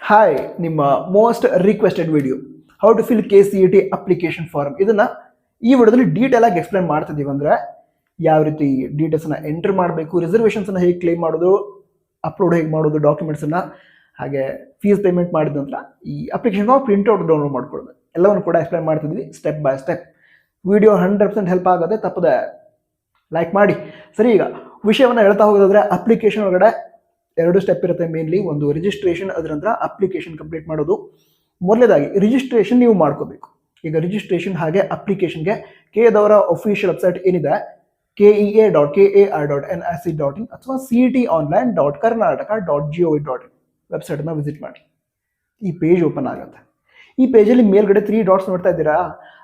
Hi, ನಿಮ್ಮ most requested video how to fill KCET application form. ಇದನ್ನ ಈ ವಿಡಿಯೋದಲ್ಲಿ ಡೀಟೇಲ್ ಆಗಿ ಎಕ್ಸ್ಪ್ಲೈನ್ ಮಾಡ್ತಿದ್ದೀವಿ. ಅಂದ್ರೆ ಯಾವ ರೀತಿ ಡೀಟೇಲ್ಸ್ನ ಎಂಟರ್ ಮಾಡಬೇಕು, ರಿಸರ್ವೇಷನ್ಸ್ನ ಹೇಗೆ ಕ್ಲೇಮ್ ಮಾಡೋದು, ಅಪ್ಲೋಡ್ ಹೇಗೆ ಮಾಡೋದು ಡಾಕ್ಯುಮೆಂಟ್ಸನ್ನು, ಹಾಗೆ ಫೀಸ್ ಪೇಮೆಂಟ್ ಮಾಡಿದ ನಂತರ ಈ ಅಪ್ಲಿಕೇಶನ್ ಪ್ರಿಂಟ್ಔಟ್ ಡೌನ್ಲೋಡ್ ಮಾಡ್ಕೊಳ್ಳೋದು ಎಲ್ಲವನ್ನು ಕೂಡ ಎಕ್ಸ್ಪ್ಲೈನ್ ಮಾಡ್ತಿದ್ವಿ step by step. Video 100% help ಆಗುತ್ತೆ, ತಪ್ಪದೆ ಲೈಕ್ ಮಾಡಿ. ಸರಿ, ಈಗ ವಿಷಯವನ್ನು ಹೇಳ್ತಾ ಹೋಗೋದಾದ್ರೆ ಅಪ್ಲಿಕೇಶನ್ ಒಳಗಡೆ 2 ಸ್ಟೆಪ್ ಇರುತ್ತೆ ಮೇನ್ಲಿ. ಒಂದು ರಿಜಿಸ್ಟ್ರೇಷನ್, ಅದರ ನಂತರ ಅಪ್ಲಿಕೇಶನ್ ಕಂಪ್ಲೀಟ್ ಮಾಡೋದು. ಮೊದಲನೇದಾಗಿ ರಿಜಿಸ್ಟ್ರೇಷನ್ ನೀವು ಮಾಡ್ಕೋಬೇಕು. ಈಗ ರಿಜಿಸ್ಟ್ರೇಷನ್ ಹಾಗೆ ಅಪ್ಲಿಕೇಶನ್ಗೆ ಕೆದವರ ಅಫಿಷಿಯಲ್ ವೆಬ್ಸೈಟ್ ಏನಿದೆ kea.kar.nic.in ಅಥವಾ cetonline.karnataka.gov.in ವೆಬ್ಸೈಟನ್ನು ವಿಸಿಟ್ ಮಾಡಿ. ಈ ಪೇಜ್ ಓಪನ್ ಆಗುತ್ತೆ. ಈ ಪೇಜಲ್ಲಿ ಮೇಲ್ಗಡೆ 3 ಡಾಟ್ಸ್ ನೋಡ್ತಾ ಇದ್ದೀರಾ?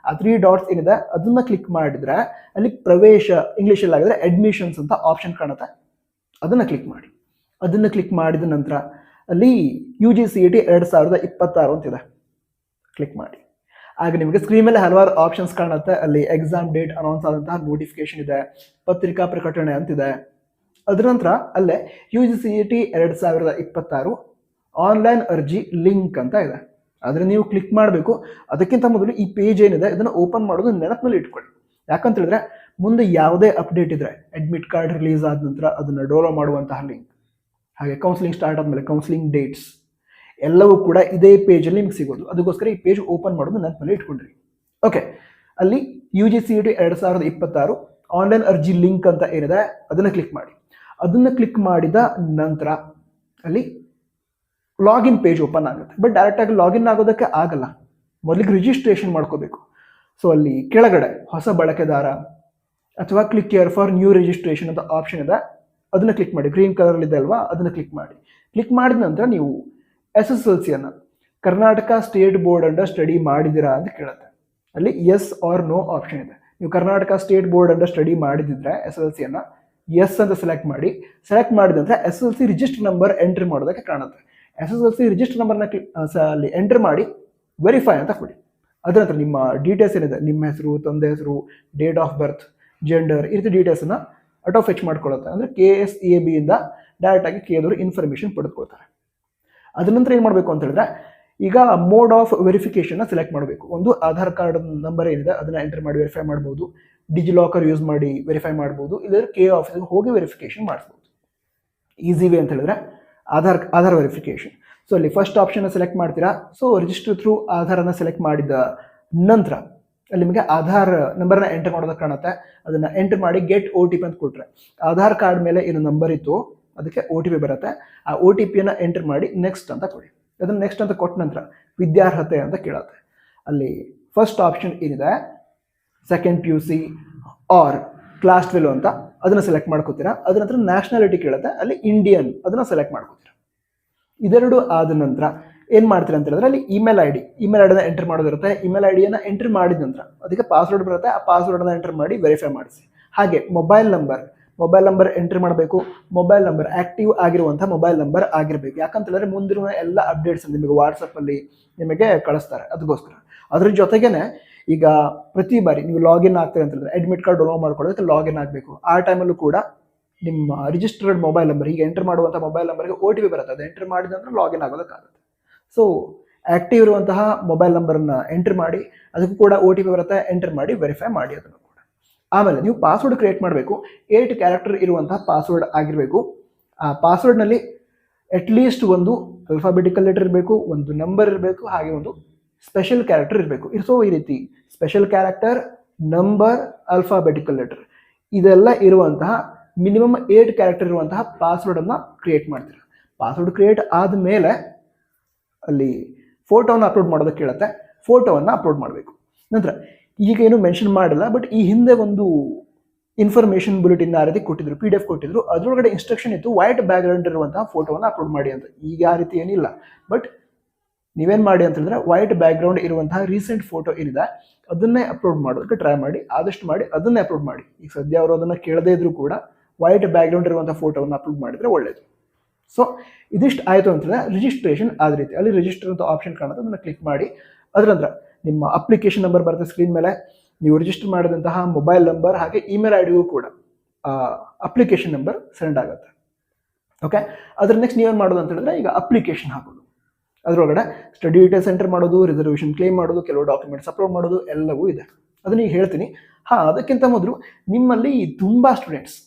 ಆ 3 ಡಾಟ್ಸ್ ಏನಿದೆ ಅದನ್ನ ಕ್ಲಿಕ್ ಮಾಡಿದ್ರೆ ಅಲ್ಲಿ ಪ್ರವೇಶ, ಇಂಗ್ಲೀಷಲ್ಲಿ ಆಗಿದ್ರೆ ಅಡ್ಮಿಷನ್ಸ್ ಅಂತ ಆಪ್ಷನ್ ಕಾಣುತ್ತೆ. ಅದನ್ನು ಕ್ಲಿಕ್ ಮಾಡಿ. ಅದನ್ನು ಕ್ಲಿಕ್ ಮಾಡಿದ ನಂತರ ಅಲ್ಲಿ UGCET 2026 ಅಂತಿದೆ, ಕ್ಲಿಕ್ ಮಾಡಿ. ಆಗ ನಿಮಗೆ ಸ್ಕ್ರೀನ್ ಮೇಲೆ ಹಲವಾರು ಆಪ್ಷನ್ಸ್ ಕಾಣುತ್ತೆ. ಅಲ್ಲಿ ಎಕ್ಸಾಮ್ ಡೇಟ್ ಅನೌನ್ಸ್ ಆದಂತಹ ನೋಟಿಫಿಕೇಶನ್ ಇದೆ, ಪತ್ರಿಕಾ ಪ್ರಕಟಣೆ ಅಂತಿದೆ. ಅದರ ನಂತರ ಅಲ್ಲೇ UGCET 2026 ಆನ್ಲೈನ್ ಅರ್ಜಿ ಲಿಂಕ್ ಅಂತ ಇದೆ. ಆದರೆ ನೀವು ಕ್ಲಿಕ್ ಮಾಡಬೇಕು. ಅದಕ್ಕಿಂತ ಮೊದಲು ಈ ಪೇಜ್ ಏನಿದೆ ಇದನ್ನು ಓಪನ್ ಮಾಡೋದು ನೆನಪಿನಲ್ಲಿ ಇಟ್ಕೊಳ್ಳಿ. ಯಾಕಂತ ಹೇಳಿದ್ರೆ ಮುಂದೆ ಯಾವುದೇ ಅಪ್ಡೇಟ್ ಇದ್ರೆ, ಅಡ್ಮಿಟ್ ಕಾರ್ಡ್ ರಿಲೀಸ್ ಆದ ನಂತರ ಅದನ್ನು ಡೌನ್ಲೋಡ್ ಮಾಡುವಂತಹ ಲಿಂಕ್, ಹಾಗೆ ಕೌನ್ಸಿಲಿಂಗ್ ಸ್ಟಾರ್ಟ್ ಆದಮೇಲೆ ಕೌನ್ಸಿಲಿಂಗ್ ಡೇಟ್ಸ್ ಎಲ್ಲವೂ ಕೂಡ ಇದೇ ಪೇಜಲ್ಲಿ ನಿಮ್ಗೆ ಸಿಗೋದು. ಅದಕ್ಕೋಸ್ಕರ ಈ ಪೇಜ್ ಓಪನ್ ಮಾಡೋದು ನೆನಪಲ್ಲಿ ಇಟ್ಕೊಂಡ್ರಿ. ಓಕೆ, ಅಲ್ಲಿ UGCET 2026 ಆನ್ಲೈನ್ ಅರ್ಜಿ ಲಿಂಕ್ ಅಂತ ಏನಿದೆ ಅದನ್ನು ಕ್ಲಿಕ್ ಮಾಡಿ. ಅದನ್ನು ಕ್ಲಿಕ್ ಮಾಡಿದ ನಂತರ ಅಲ್ಲಿ ಲಾಗಿನ್ ಪೇಜ್ ಓಪನ್ ಆಗುತ್ತೆ. ಬಟ್ ಡೈರೆಕ್ಟಾಗಿ ಲಾಗಿನ್ ಆಗೋದಕ್ಕೆ ಆಗಲ್ಲ, ಮೊದಲಿಗೆ ರಿಜಿಸ್ಟ್ರೇಷನ್ ಮಾಡ್ಕೋಬೇಕು. ಸೊ ಅಲ್ಲಿ ಕೆಳಗಡೆ ಹೊಸ ಬಳಕೆದಾರ ಅಥವಾ click here for new registration ಅಂತ ಆಪ್ಷನ್ ಇದೆ. ಅದನ್ನು ಕ್ಲಿಕ್ ಮಾಡಿ. ಗ್ರೀನ್ ಕಲರ್ ಇದೆ ಅಲ್ವಾ, ಅದನ್ನು ಕ್ಲಿಕ್ ಮಾಡಿ. ಕ್ಲಿಕ್ ಮಾಡಿದ ನಂತರ ನೀವು SSLCಯನ್ನು Karnataka state board under study ಮಾಡಿದ್ದೀರಾ ಅಂತ ಕೇಳುತ್ತೆ. ಅಲ್ಲಿ ಎಸ್ ಆರ್ ನೋ ಆಪ್ಷನ್ ಇದೆ. ನೀವು Karnataka state board under study ಮಾಡಿದಿದ್ರೆ SSLCಯನ್ನು ಎಸ್ ಅಂತ ಸೆಲೆಕ್ಟ್ ಮಾಡಿ. ಸೆಲೆಕ್ಟ್ ಮಾಡಿದ ನಂತರ SSLC ರಿಜಿಸ್ಟರ್ ನಂಬರ್ ಎಂಟ್ರಿ ಮಾಡೋದಕ್ಕೆ ಕಾಣುತ್ತೆ. SSLC ರಿಜಿಸ್ಟರ್ ನಂಬರ್ನ ಅಲ್ಲಿ ಎಂಟ್ರ್ ಮಾಡಿ ವೆರಿಫೈ ಅಂತ ಕೊಡಿ. ಅದರ ನಂತರ ನಿಮ್ಮ ಡೀಟೇಲ್ಸ್ ಏನಿದೆ, ನಿಮ್ಮ ಹೆಸರು, ತಂದೆ ಹೆಸರು, ಡೇಟ್ ಆಫ್ ಬರ್ತ್, ಜೆಂಡರ್, ಈ ರೀತಿ ಡೀಟೇಲ್ಸನ್ನು ಆಟೋ ಫೆಚ್ ಮಾಡ್ಕೊಳ್ಳುತ್ತೆ. ಅಂದರೆ KSEAB ಇಂದ ಡೈರೆಕ್ಟಾಗಿ ಕೇದವರು ಇನ್ಫಾರ್ಮೇಷನ್ ಪಡೆದುಕೊಳ್ತಾರೆ. ಅದ್ರ ನಂತರ ಏನು ಮಾಡಬೇಕು ಅಂತ ಹೇಳಿದ್ರೆ, ಈಗ ಮೋಡ್ ಆಫ್ ವೆರಿಫಿಕೇಶನ್ನ ಸೆಲೆಕ್ಟ್ ಮಾಡಬೇಕು. ಒಂದು ಆಧಾರ್ ಕಾರ್ಡ್ ನಂಬರ್ ಏನಿದೆ ಅದನ್ನು ಎಂಟರ್ ಮಾಡಿ ವೆರಿಫೈ ಮಾಡ್ಬೋದು, ಡಿಜಿಲಾಕರ್ ಯೂಸ್ ಮಾಡಿ ವೆರಿಫೈ ಮಾಡ್ಬೋದು, ಇಲ್ಲದ್ರೆ KA ಆಫೀಸ್ಗೆ ಹೋಗಿ ವೆರಿಫಿಕೇಶನ್ ಮಾಡಿಸ್ಬೋದು. ಈಸಿ ವೇ ಅಂತ ಹೇಳಿದ್ರೆ ಆಧಾರ್ ವೆರಿಫಿಕೇಶನ್. ಸೊ ಅಲ್ಲಿ ಫಸ್ಟ್ ಆಪ್ಷನ್ ಸೆಲೆಕ್ಟ್ ಮಾಡ್ತೀರಾ. ಸೊ ರಿಜಿಸ್ಟರ್ ಥ್ರೂ ಆಧಾರನ್ನು ಸೆಲೆಕ್ಟ್ ಮಾಡಿದ ನಂತರ ಅಲ್ಲಿ ನಿಮಗೆ ಆಧಾರ್ ನಂಬರ್ನ ಎಂಟರ್ ಮಾಡೋದಕ್ಕೆ ಕಾಣುತ್ತೆ. ಅದನ್ನು ಎಂಟರ್ ಮಾಡಿ ಗೆಟ್ OTP ಅಂತ ಕೊಟ್ಟರೆ, ಆಧಾರ್ ಕಾರ್ಡ್ ಮೇಲೆ ಏನು ನಂಬರ್ ಇತ್ತು ಅದಕ್ಕೆ OTP ಬರುತ್ತೆ. ಆ OTPಯನ್ನು ಎಂಟರ್ ಮಾಡಿ ನೆಕ್ಸ್ಟ್ ಅಂತ ಕೊಡಿ. ಅದನ್ನು ನೆಕ್ಸ್ಟ್ ಅಂತ ಕೊಟ್ಟ ನಂತರ ವಿದ್ಯಾರ್ಹತೆ ಅಂತ ಕೇಳುತ್ತೆ. ಅಲ್ಲಿ ಫಸ್ಟ್ ಆಪ್ಷನ್ ಏನಿದೆ ಸೆಕೆಂಡ್ PUC ಆರ್ ಕ್ಲಾಸ್ 12 ಅಂತ ಅದನ್ನು ಸೆಲೆಕ್ಟ್ ಮಾಡ್ಕೋತೀರಾ. ಅದ್ರ ನಂತರ ನ್ಯಾಷನಾಲಿಟಿ ಕೇಳುತ್ತೆ, ಅಲ್ಲಿ ಇಂಡಿಯನ್ ಅದನ್ನು ಸೆಲೆಕ್ಟ್ ಮಾಡ್ಕೋತೀರಾ. ಇದೆರಡು ಆದ ನಂತರ ಏನು ಮಾಡ್ತೀರಾ ಅಂತ ಹೇಳಿದ್ರೆ ಅಲ್ಲಿ ಇಮೇಲ್ ಐಡಿನ ಎಂಟರ್ ಮಾಡೋದಿರುತ್ತೆ. ಇಮೇಲ್ ಐಡಿಯನ್ನು ಎಂಟರ್ ಮಾಡಿದ ನಂತರ ಅದಕ್ಕೆ ಪಾಸ್ವರ್ಡ್ ಬರುತ್ತೆ. ಆ ಪಾಸ್ವರ್ಡನ್ನು ಎಂಟರ್ ಮಾಡಿ ವೆರಿಫೈ ಮಾಡಿಸಿ. ಹಾಗೆ ಮೊಬೈಲ್ ನಂಬರ್ ಎಂಟ್ರಿ ಮಾಡಬೇಕು. ಮೊಬೈಲ್ ನಂಬರ್ ಆಕ್ಟಿವ್ ಆಗಿರುವಂಥ ಮೊಬೈಲ್ ನಂಬರ್ ಆಗಿರಬೇಕು. ಯಾಕಂತ ಹೇಳಿದ್ರೆ ಮುಂದಿರುವ ಎಲ್ಲ ಅಪ್ಡೇಟ್ಸ್ ನಿಮಗೆ ವಾಟ್ಸಪ್ಪಲ್ಲಿ ನಿಮಗೆ ಕಳಿಸ್ತಾರೆ. ಅದಕ್ಕೋಸ್ಕರ ಅದ್ರ ಜೊತೆಗೇನೆ ಈಗ ಪ್ರತಿ ಬಾರಿ ನೀವು ಲಾಗಿನ್ ಆಗ್ತೀರಿ ಅಂತ ಹೇಳಿದ್ರೆ ಅಡ್ಮಿಟ್ ಕಾರ್ಡ್ ಡೌನ್ಲೋಡ್ ಮಾಡ್ಕೊಳ್ಳೋದಕ್ಕೆ ಲಾಗಿನ್ ಆಗಬೇಕು. ಆ ಟೈಮಲ್ಲೂ ಕೂಡ ನಿಮ್ಮ ರಿಜಿಸ್ಟರ್ಡ್ ಮೊಬೈಲ್ ನಂಬರ್, ಈಗ ಎಂಟರ್ ಮಾಡುವಂಥ ಮೊಬೈಲ್ ನಂಬರ್ಗೆ OTP ಬರುತ್ತೆ. ಅದು ಎಂಟರ್ ಮಾಡಿದ ನಂತರ ಲಾಗಿನ್ ಆಗೋದಕ್ಕಾಗುತ್ತೆ. ಸೊ ಆಕ್ಟಿವ್ ಇರುವಂತಹ ಮೊಬೈಲ್ ನಂಬರನ್ನು ಎಂಟರ್ ಮಾಡಿ, ಅದಕ್ಕೂ ಕೂಡ OTP ಬರುತ್ತೆ, ಎಂಟರ್ ಮಾಡಿ ವೆರಿಫೈ ಮಾಡಿ ಅದನ್ನು ಕೂಡ. ಆಮೇಲೆ ನೀವು ಪಾಸ್ವರ್ಡ್ ಕ್ರಿಯೇಟ್ ಮಾಡಬೇಕು. 8 ಕ್ಯಾರೆಕ್ಟರ್ ಇರುವಂತಹ ಪಾಸ್ವರ್ಡ್ ಆಗಿರಬೇಕು. ಆ ಪಾಸ್ವರ್ಡ್ನಲ್ಲಿ ಅಟ್ಲೀಸ್ಟ್ ಒಂದು ಅಲ್ಫಾಬೆಟಿಕಲ್ ಲೆಟರ್ ಇರಬೇಕು, ಒಂದು ನಂಬರ್ ಇರಬೇಕು, ಹಾಗೆ ಒಂದು ಸ್ಪೆಷಲ್ ಕ್ಯಾರೆಕ್ಟರ್ ಇರಬೇಕು. ಸೊ ಈ ರೀತಿ special character, number, alphabetical letter ಇದೆಲ್ಲ ಇರುವಂತಹ ಮಿನಿಮಮ್ 8 ಕ್ಯಾರೆಕ್ಟರ್ ಇರುವಂತಹ ಪಾಸ್ವರ್ಡನ್ನು ಕ್ರಿಯೇಟ್ ಮಾಡ್ತೀರಾ. ಪಾಸ್ವರ್ಡ್ ಕ್ರಿಯೇಟ್ ಆದಮೇಲೆ ಅಲ್ಲಿ ಫೋಟೋವನ್ನು ಅಪ್ಲೋಡ್ ಮಾಡೋದಕ್ಕೆ ಕೇಳುತ್ತೆ. ಫೋಟೋವನ್ನು ಅಪ್ಲೋಡ್ ಮಾಡಬೇಕು. ನಂತರ ಈಗ ಏನು ಮೆನ್ಷನ್ ಮಾಡಿಲ್ಲ, ಬಟ್ ಈ ಹಿಂದೆ ಒಂದು ಇನ್ಫಾರ್ಮೇಷನ್ ಬುಲೆಟಿನ್ ಆ ರೀತಿ ಕೊಟ್ಟಿದ್ರು, PDF ಕೊಟ್ಟಿದ್ರು. ಅದರೊಳಗಡೆ ಇನ್ಸ್ಟ್ರಕ್ಷನ್ ಇತ್ತು ವೈಟ್ ಬ್ಯಾಕ್ಗ್ರೌಂಡ್ ಇರುವಂತಹ ಫೋಟೋವನ್ನು ಅಪ್ಲೋಡ್ ಮಾಡಿ ಅಂತ. ಈಗ ಆ ರೀತಿ ಏನಿಲ್ಲ, ಬಟ್ ನೀವೇನು ಮಾಡಿ ಅಂತ ಹೇಳಿದ್ರೆ ವೈಟ್ ಬ್ಯಾಕ್ಗ್ರೌಂಡ್ ಇರುವಂತಹ ರೀಸೆಂಟ್ ಫೋಟೋ ಏನಿದೆ ಅದನ್ನೇ ಅಪ್ಲೋಡ್ ಮಾಡೋದಕ್ಕೆ ಟ್ರೈ ಮಾಡಿ. ಆದಷ್ಟು ಮಾಡಿ ಅದನ್ನೇ ಅಪ್ಲೋಡ್ ಮಾಡಿ. ಈಗ ಸದ್ಯ ಅವರು ಅದನ್ನು ಕೇಳದೇ ಇದ್ರೂ ಕೂಡ ವೈಟ್ ಬ್ಯಾಕ್ಗ್ರೌಂಡ್ ಇರುವಂಥ ಫೋಟೋವನ್ನು ಅಪ್ಲೋಡ್ ಮಾಡಿದರೆ ಒಳ್ಳೆಯದು. ಸೊ ಇದಿಷ್ಟು ಆಯಿತು ಅಂತಂದರೆ ರಿಜಿಸ್ಟ್ರೇಷನ್ ಆದ ರೀತಿ ಅಲ್ಲಿ ರಿಜಿಸ್ಟರ್ ಅಂತ ಆಪ್ಷನ್ ಕಾಣುತ್ತೆ, ಅದನ್ನು ಕ್ಲಿಕ್ ಮಾಡಿ. ಅದರ ನಂತರ ನಿಮ್ಮ ಅಪ್ಲಿಕೇಶನ್ ನಂಬರ್ ಬರುತ್ತೆ ಸ್ಕ್ರೀನ್ ಮೇಲೆ. ನೀವು ರಿಜಿಸ್ಟರ್ ಮಾಡಿದಂತಹ ಮೊಬೈಲ್ ನಂಬರ್ ಹಾಗೆ ಇಮೇಲ್ ಐಡಿಗೂ ಕೂಡ ಅಪ್ಲಿಕೇಶನ್ ನಂಬರ್ ಸೆಂಡ್ ಆಗುತ್ತೆ. ಓಕೆ, ಅದ್ರ ನೆಕ್ಸ್ಟ್ ನೀವೇನು ಮಾಡೋದು ಅಂತ ಹೇಳಿದ್ರೆ ಈಗ ಅಪ್ಲಿಕೇಶನ್ ಹಾಕೋದು. ಅದರೊಳಗಡೆ ಸ್ಟಡಿ ಡೀಟೇಲ್ಸ್ ಎಂಟರ್ ಮಾಡೋದು, ರಿಸರ್ವೇಷನ್ ಕ್ಲೇಮ್ ಮಾಡೋದು, ಕೆಲವು ಡಾಕ್ಯುಮೆಂಟ್ಸ್ ಅಪ್ಲೋಡ್ ಮಾಡೋದು ಎಲ್ಲವೂ ಇದೆ. ಅದನ್ನ ಈಗ ಹೇಳ್ತೀನಿ. ಅದಕ್ಕಿಂತ ಮೊದಲು ನಿಮ್ಮಲ್ಲಿ ತುಂಬ ಸ್ಟೂಡೆಂಟ್ಸ್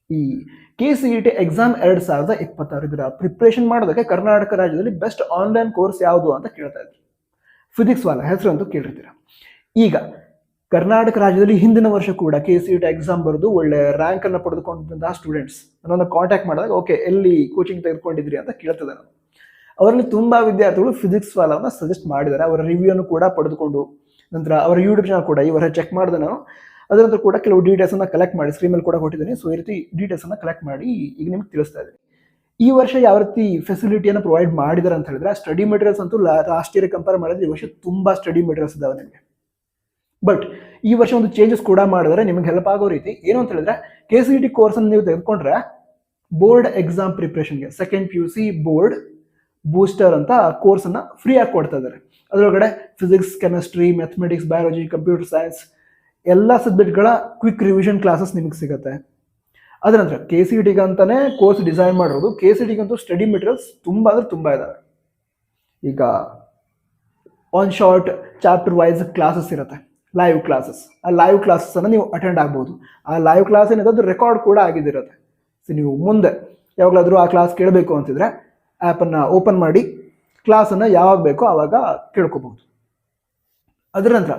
ಈ KCET ಎಕ್ಸಾಮ್ 2026 ಇದರ ಪ್ರಿಪ್ರೇಷನ್ ಮಾಡೋದಕ್ಕೆ ಕರ್ನಾಟಕ ರಾಜ್ಯದಲ್ಲಿ ಬೆಸ್ಟ್ ಆನ್ಲೈನ್ ಕೋರ್ಸ್ ಯಾವುದು ಅಂತ ಕೇಳ್ತಾ ಇದ್ರು. ಫಿಸಿಕ್ಸ್ ವಾಲ ಹೆಸರು ಅಂತೂ ಕೇಳಿರ್ತೀರ. ಈಗ ಕರ್ನಾಟಕ ರಾಜ್ಯದಲ್ಲಿ ಹಿಂದಿನ ವರ್ಷ ಕೂಡ KCET ಎಕ್ಸಾಮ್ ಬರೆದು ಒಳ್ಳೆ ರ್ಯಾಂಕ್ ಅನ್ನು ಪಡೆದುಕೊಂಡಂತಹ ಸ್ಟೂಡೆಂಟ್ಸ್ ನನ್ನನ್ನು ಕಾಂಟ್ಯಾಕ್ಟ್ ಮಾಡಿದಾಗ ಓಕೆ ಎಲ್ಲಿ ಕೋಚಿಂಗ್ ತೆಗೆದುಕೊಂಡಿದ್ರಿ ಅಂತ ಕೇಳ್ತಿದ್ದೆ ನಾನು. ಅವರಲ್ಲಿ ತುಂಬಾ ವಿದ್ಯಾರ್ಥಿಗಳು ಫಿಸಿಕ್ಸ್ ವಾಲವನ್ನು ಸಜೆಸ್ಟ್ ಮಾಡಿದ್ದಾರೆ. ಅವರ ರಿವ್ಯೂನು ಕೂಡ ಪಡೆದುಕೊಂಡು ನಂತರ ಅವರ ಯೂಟ್ಯೂಬ್ ಚಾನಲ್ ಕೂಡ ಈ ವರ್ಷ ಚೆಕ್ ಮಾಡಿದೆ ನಾನು. ಅದರ ನಂತರ ಕೂಡ ಕೆಲವು ಡೀಟೇಲ್ಸ್ ಅನ್ನ ಕಲೆಕ್ಟ್ ಮಾಡಿ ಸ್ಕ್ರೀನಲ್ಲಿ ಕೂಡ ಕೊಟ್ಟಿದ್ದೀನಿ. ಸೊ ಈ ರೀತಿ ಡೀಟೇಲ್ಸ್ ಅನ್ನ ಕಲೆಕ್ಟ್ ಮಾಡಿ ಈಗ ನಿಮ್ಗೆ ತಿಳಿಸ್ತಾ ಇದ್ದೀನಿ. ಈ ವರ್ಷ ಯಾವ ರೀತಿ ಫೆಸಿಲಿಟಿಯನ್ನು ಪ್ರೊವೈಡ್ ಮಾಡಿದ್ದಾರೆ ಅಂತ ಹೇಳಿದ್ರೆ, ಸ್ಟಡಿ ಮೆಟೀರಿಯಲ್ಸ್ ಅಂತೂ ಲಾಸ್ಟ್ ಇಯರ್ ಕಂಪೇರ್ ಮಾಡಿದ್ರೆ ಈ ವರ್ಷ ತುಂಬಾ ಸ್ಟಡಿ ಮೆಟೀರಿಯಲ್ಸ್ ಇದಾವೆ ನಿಮಗೆ. ಬಟ್ ಈ ವರ್ಷ ಒಂದು ಚೇಂಜಸ್ ಕೂಡ ಮಾಡಿದ್ರೆ ನಿಮಗೆ ಹೆಲ್ಪ್ ಆಗೋ ರೀತಿ ಏನು ಅಂತ ಹೇಳಿದ್ರೆ, KCET ಕೋರ್ಸ್ ಅನ್ನು ನೀವು ತೆಗೆದುಕೊಂಡ್ರೆ ಬೋರ್ಡ್ ಎಕ್ಸಾಮ್ ಪ್ರಿಪ್ರೇಷನ್ಗೆ ಸೆಕೆಂಡ್ PUC ಬೋರ್ಡ್ ಬೂಸ್ಟರ್ ಅಂತ ಕೋರ್ಸ್ ಅನ್ನ ಫ್ರೀ ಆಗಿ ಕೊಡ್ತಾ ಇದ್ದಾರೆ. ಅದರೊಳಗಡೆ physics, chemistry, mathematics, biology, computer science ಎಲ್ಲ ಸಬ್ಜೆಕ್ಟ್ಗಳ ಕ್ವಿಕ್ ರಿವಿಷನ್ ಕ್ಲಾಸಸ್ ನಿಮಗೆ ಸಿಗುತ್ತೆ. ಅದರ ನಂತರ KCET ಅಂತಾನೆ ಕೋರ್ಸ್ ಡಿಸೈನ್ ಮಾಡಿರೋದು. KCET ಗಂತೂ ಸ್ಟಡಿ ಮೆಟೀರಿಯಲ್ಸ್ ತುಂಬಾ ಅಂದ್ರೆ ತುಂಬಾ ಇದಾವೆ. ಈಗ on short chapter wise classes ಇರುತ್ತೆ, ಲೈವ್ ಕ್ಲಾಸಸ್. ಆ ಲೈವ್ ಕ್ಲಾಸಸ್ ಅನ್ನು ನೀವು ಅಟೆಂಡ್ ಆಗ್ಬೋದು. ಆ ಲೈವ್ ಕ್ಲಾಸ್ ಏನಿದೆ ಅದು ರೆಕಾರ್ಡ್ ಕೂಡ ಆಗಿದಿರುತ್ತೆ. ಸೊ ನೀವು ಮುಂದೆ ಯಾವಾಗಲಾದರೂ ಆ ಕ್ಲಾಸ್ ಕೇಳಬೇಕು ಅಂತಿದ್ರೆ ಆ್ಯಪನ್ನು ಓಪನ್ ಮಾಡಿ ಕ್ಲಾಸನ್ನು ಯಾವಾಗ ಬೇಕೋ ಆವಾಗ ಕೇಳ್ಕೋಬಹುದು. ಅದರ ನಂತರ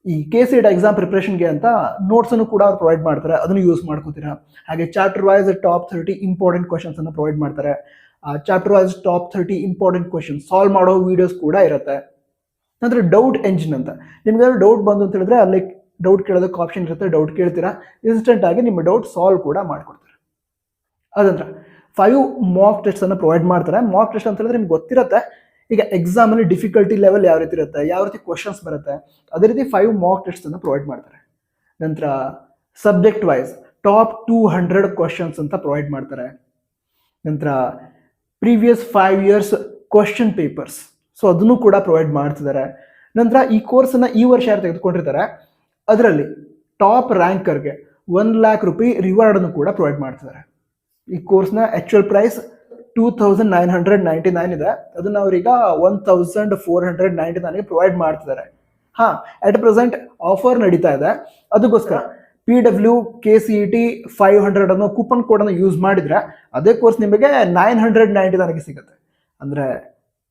ಈ KCET ಎಕ್ಸಾಮ್ ಪ್ರಿಪ್ರೇಷನ್ಗೆ ಅಂತ ನೋಟ್ಸನ್ನು ಕೂಡ ಅವ್ರು ಪ್ರೊವೈಡ್ ಮಾಡ್ತಾರೆ, ಅದನ್ನು ಯೂಸ್ ಮಾಡ್ಕೋತೀರಾ. ಹಾಗೆ chapter wise top 30 important questions ಅನ್ನು ಪ್ರೊವೈಡ್ ಮಾಡ್ತಾರೆ. ಆ chapter wise top 30 important question solve ಮಾಡೋ ವಿಡಿಯೋಸ್ ಕೂಡ ಇರುತ್ತೆ. ನಂತರ ಡೌಟ್ ಎಂಜಿನ್ ಅಂತ, ನಿಮ್ಗೆ ಡೌಟ್ ಬಂದು ಅಂತ ಹೇಳಿದ್ರೆ ಅಲ್ಲಿ ಡೌಟ್ ಕೇಳೋದಕ್ಕೆ ಆಪ್ಷನ್ ಇರುತ್ತೆ. ಡೌಟ್ ಕೇಳ್ತೀರಾ, ಇನ್ಸ್ಟೆಂಟ್ ಆಗಿ ನಿಮ್ಮ ಡೌಟ್ ಸಾಲ್ವ್ ಕೂಡ ಮಾಡ್ಕೊಡ್ತಾರೆ. ಅದಂತರ 5 ಮಾಕ್ ಟೆಸ್ಟ್ ಅನ್ನು ಪ್ರೊವೈಡ್ ಮಾಡ್ತಾರೆ. ಮಾಕ್ ಟೆಸ್ಟ್ ಅಂತ ಹೇಳಿದ್ರೆ ನಿಮ್ಗೆ ಗೊತ್ತಿರುತ್ತೆ ಈಗ ಎಕ್ಸಾಮ್ ಅಲ್ಲಿ ಡಿಫಿಕಲ್ಟಿ ಲೆವೆಲ್ ಯಾವ ರೀತಿ ಇರುತ್ತೆ, ಯಾವ ರೀತಿ ಕ್ವಶನ್ಸ್ ಬರುತ್ತೆ, ಅದೇ ರೀತಿ 5 ಮಾಕ್ ಟೆಸ್ಟ್ ಅನ್ನು ಪ್ರೊವೈಡ್ ಮಾಡ್ತಾರೆ. ನಂತರ ಸಬ್ಜೆಕ್ಟ್ ವೈಸ್ ಟಾಪ್ 200 ಕ್ವಶನ್ಸ್ ಅಂತ ಪ್ರೊವೈಡ್ ಮಾಡ್ತಾರೆ. ನಂತರ previous 5 years question papers, so ಅದನ್ನು ಕೂಡ ಪ್ರೊವೈಡ್ ಮಾಡ್ತಿದ್ದಾರೆ. ನಂತರ ಈ ಕೋರ್ಸನ್ನು ಈ ವರ್ಷ ಯಾರು ತೆಗೆದುಕೊಂಡಿರ್ತಾರೆ ಅದರಲ್ಲಿ ಟಾಪ್ ರ್ಯಾಂಕರ್ಗೆ 1 lakh ರೂಪಾಯಿ ರಿವಾರ್ಡ್ ಅನ್ನು ಕೂಡ ಪ್ರೊವೈಡ್ ಮಾಡ್ತಿದ್ದಾರೆ. ಈ ಕೋರ್ಸ್ನ ಆಕ್ಚುಯಲ್ ಪ್ರೈಸ್ 2999 ಇದೆ, ಅದನ್ನ ಅವರೀಗ 1499ಗೆ ಪ್ರೊವೈಡ್ ಮಾಡ್ತಿದ್ದಾರೆ. ಅಟ್ ಪ್ರೆಸೆಂಟ್ ಆಫರ್ ನಡೀತಾ ಇದೆ. ಅದಕ್ಕೋಸ್ಕರ PW KCET 500 ಅನ್ನೋ ಕೂಪನ್ ಕೋಡ್ ಅನ್ನು ಯೂಸ್ ಮಾಡಿದ್ರೆ ಅದೇ ಕೋರ್ಸ್ ನಿಮಗೆ 999ಗೆ ಸಿಗುತ್ತೆ. ಅಂದ್ರೆ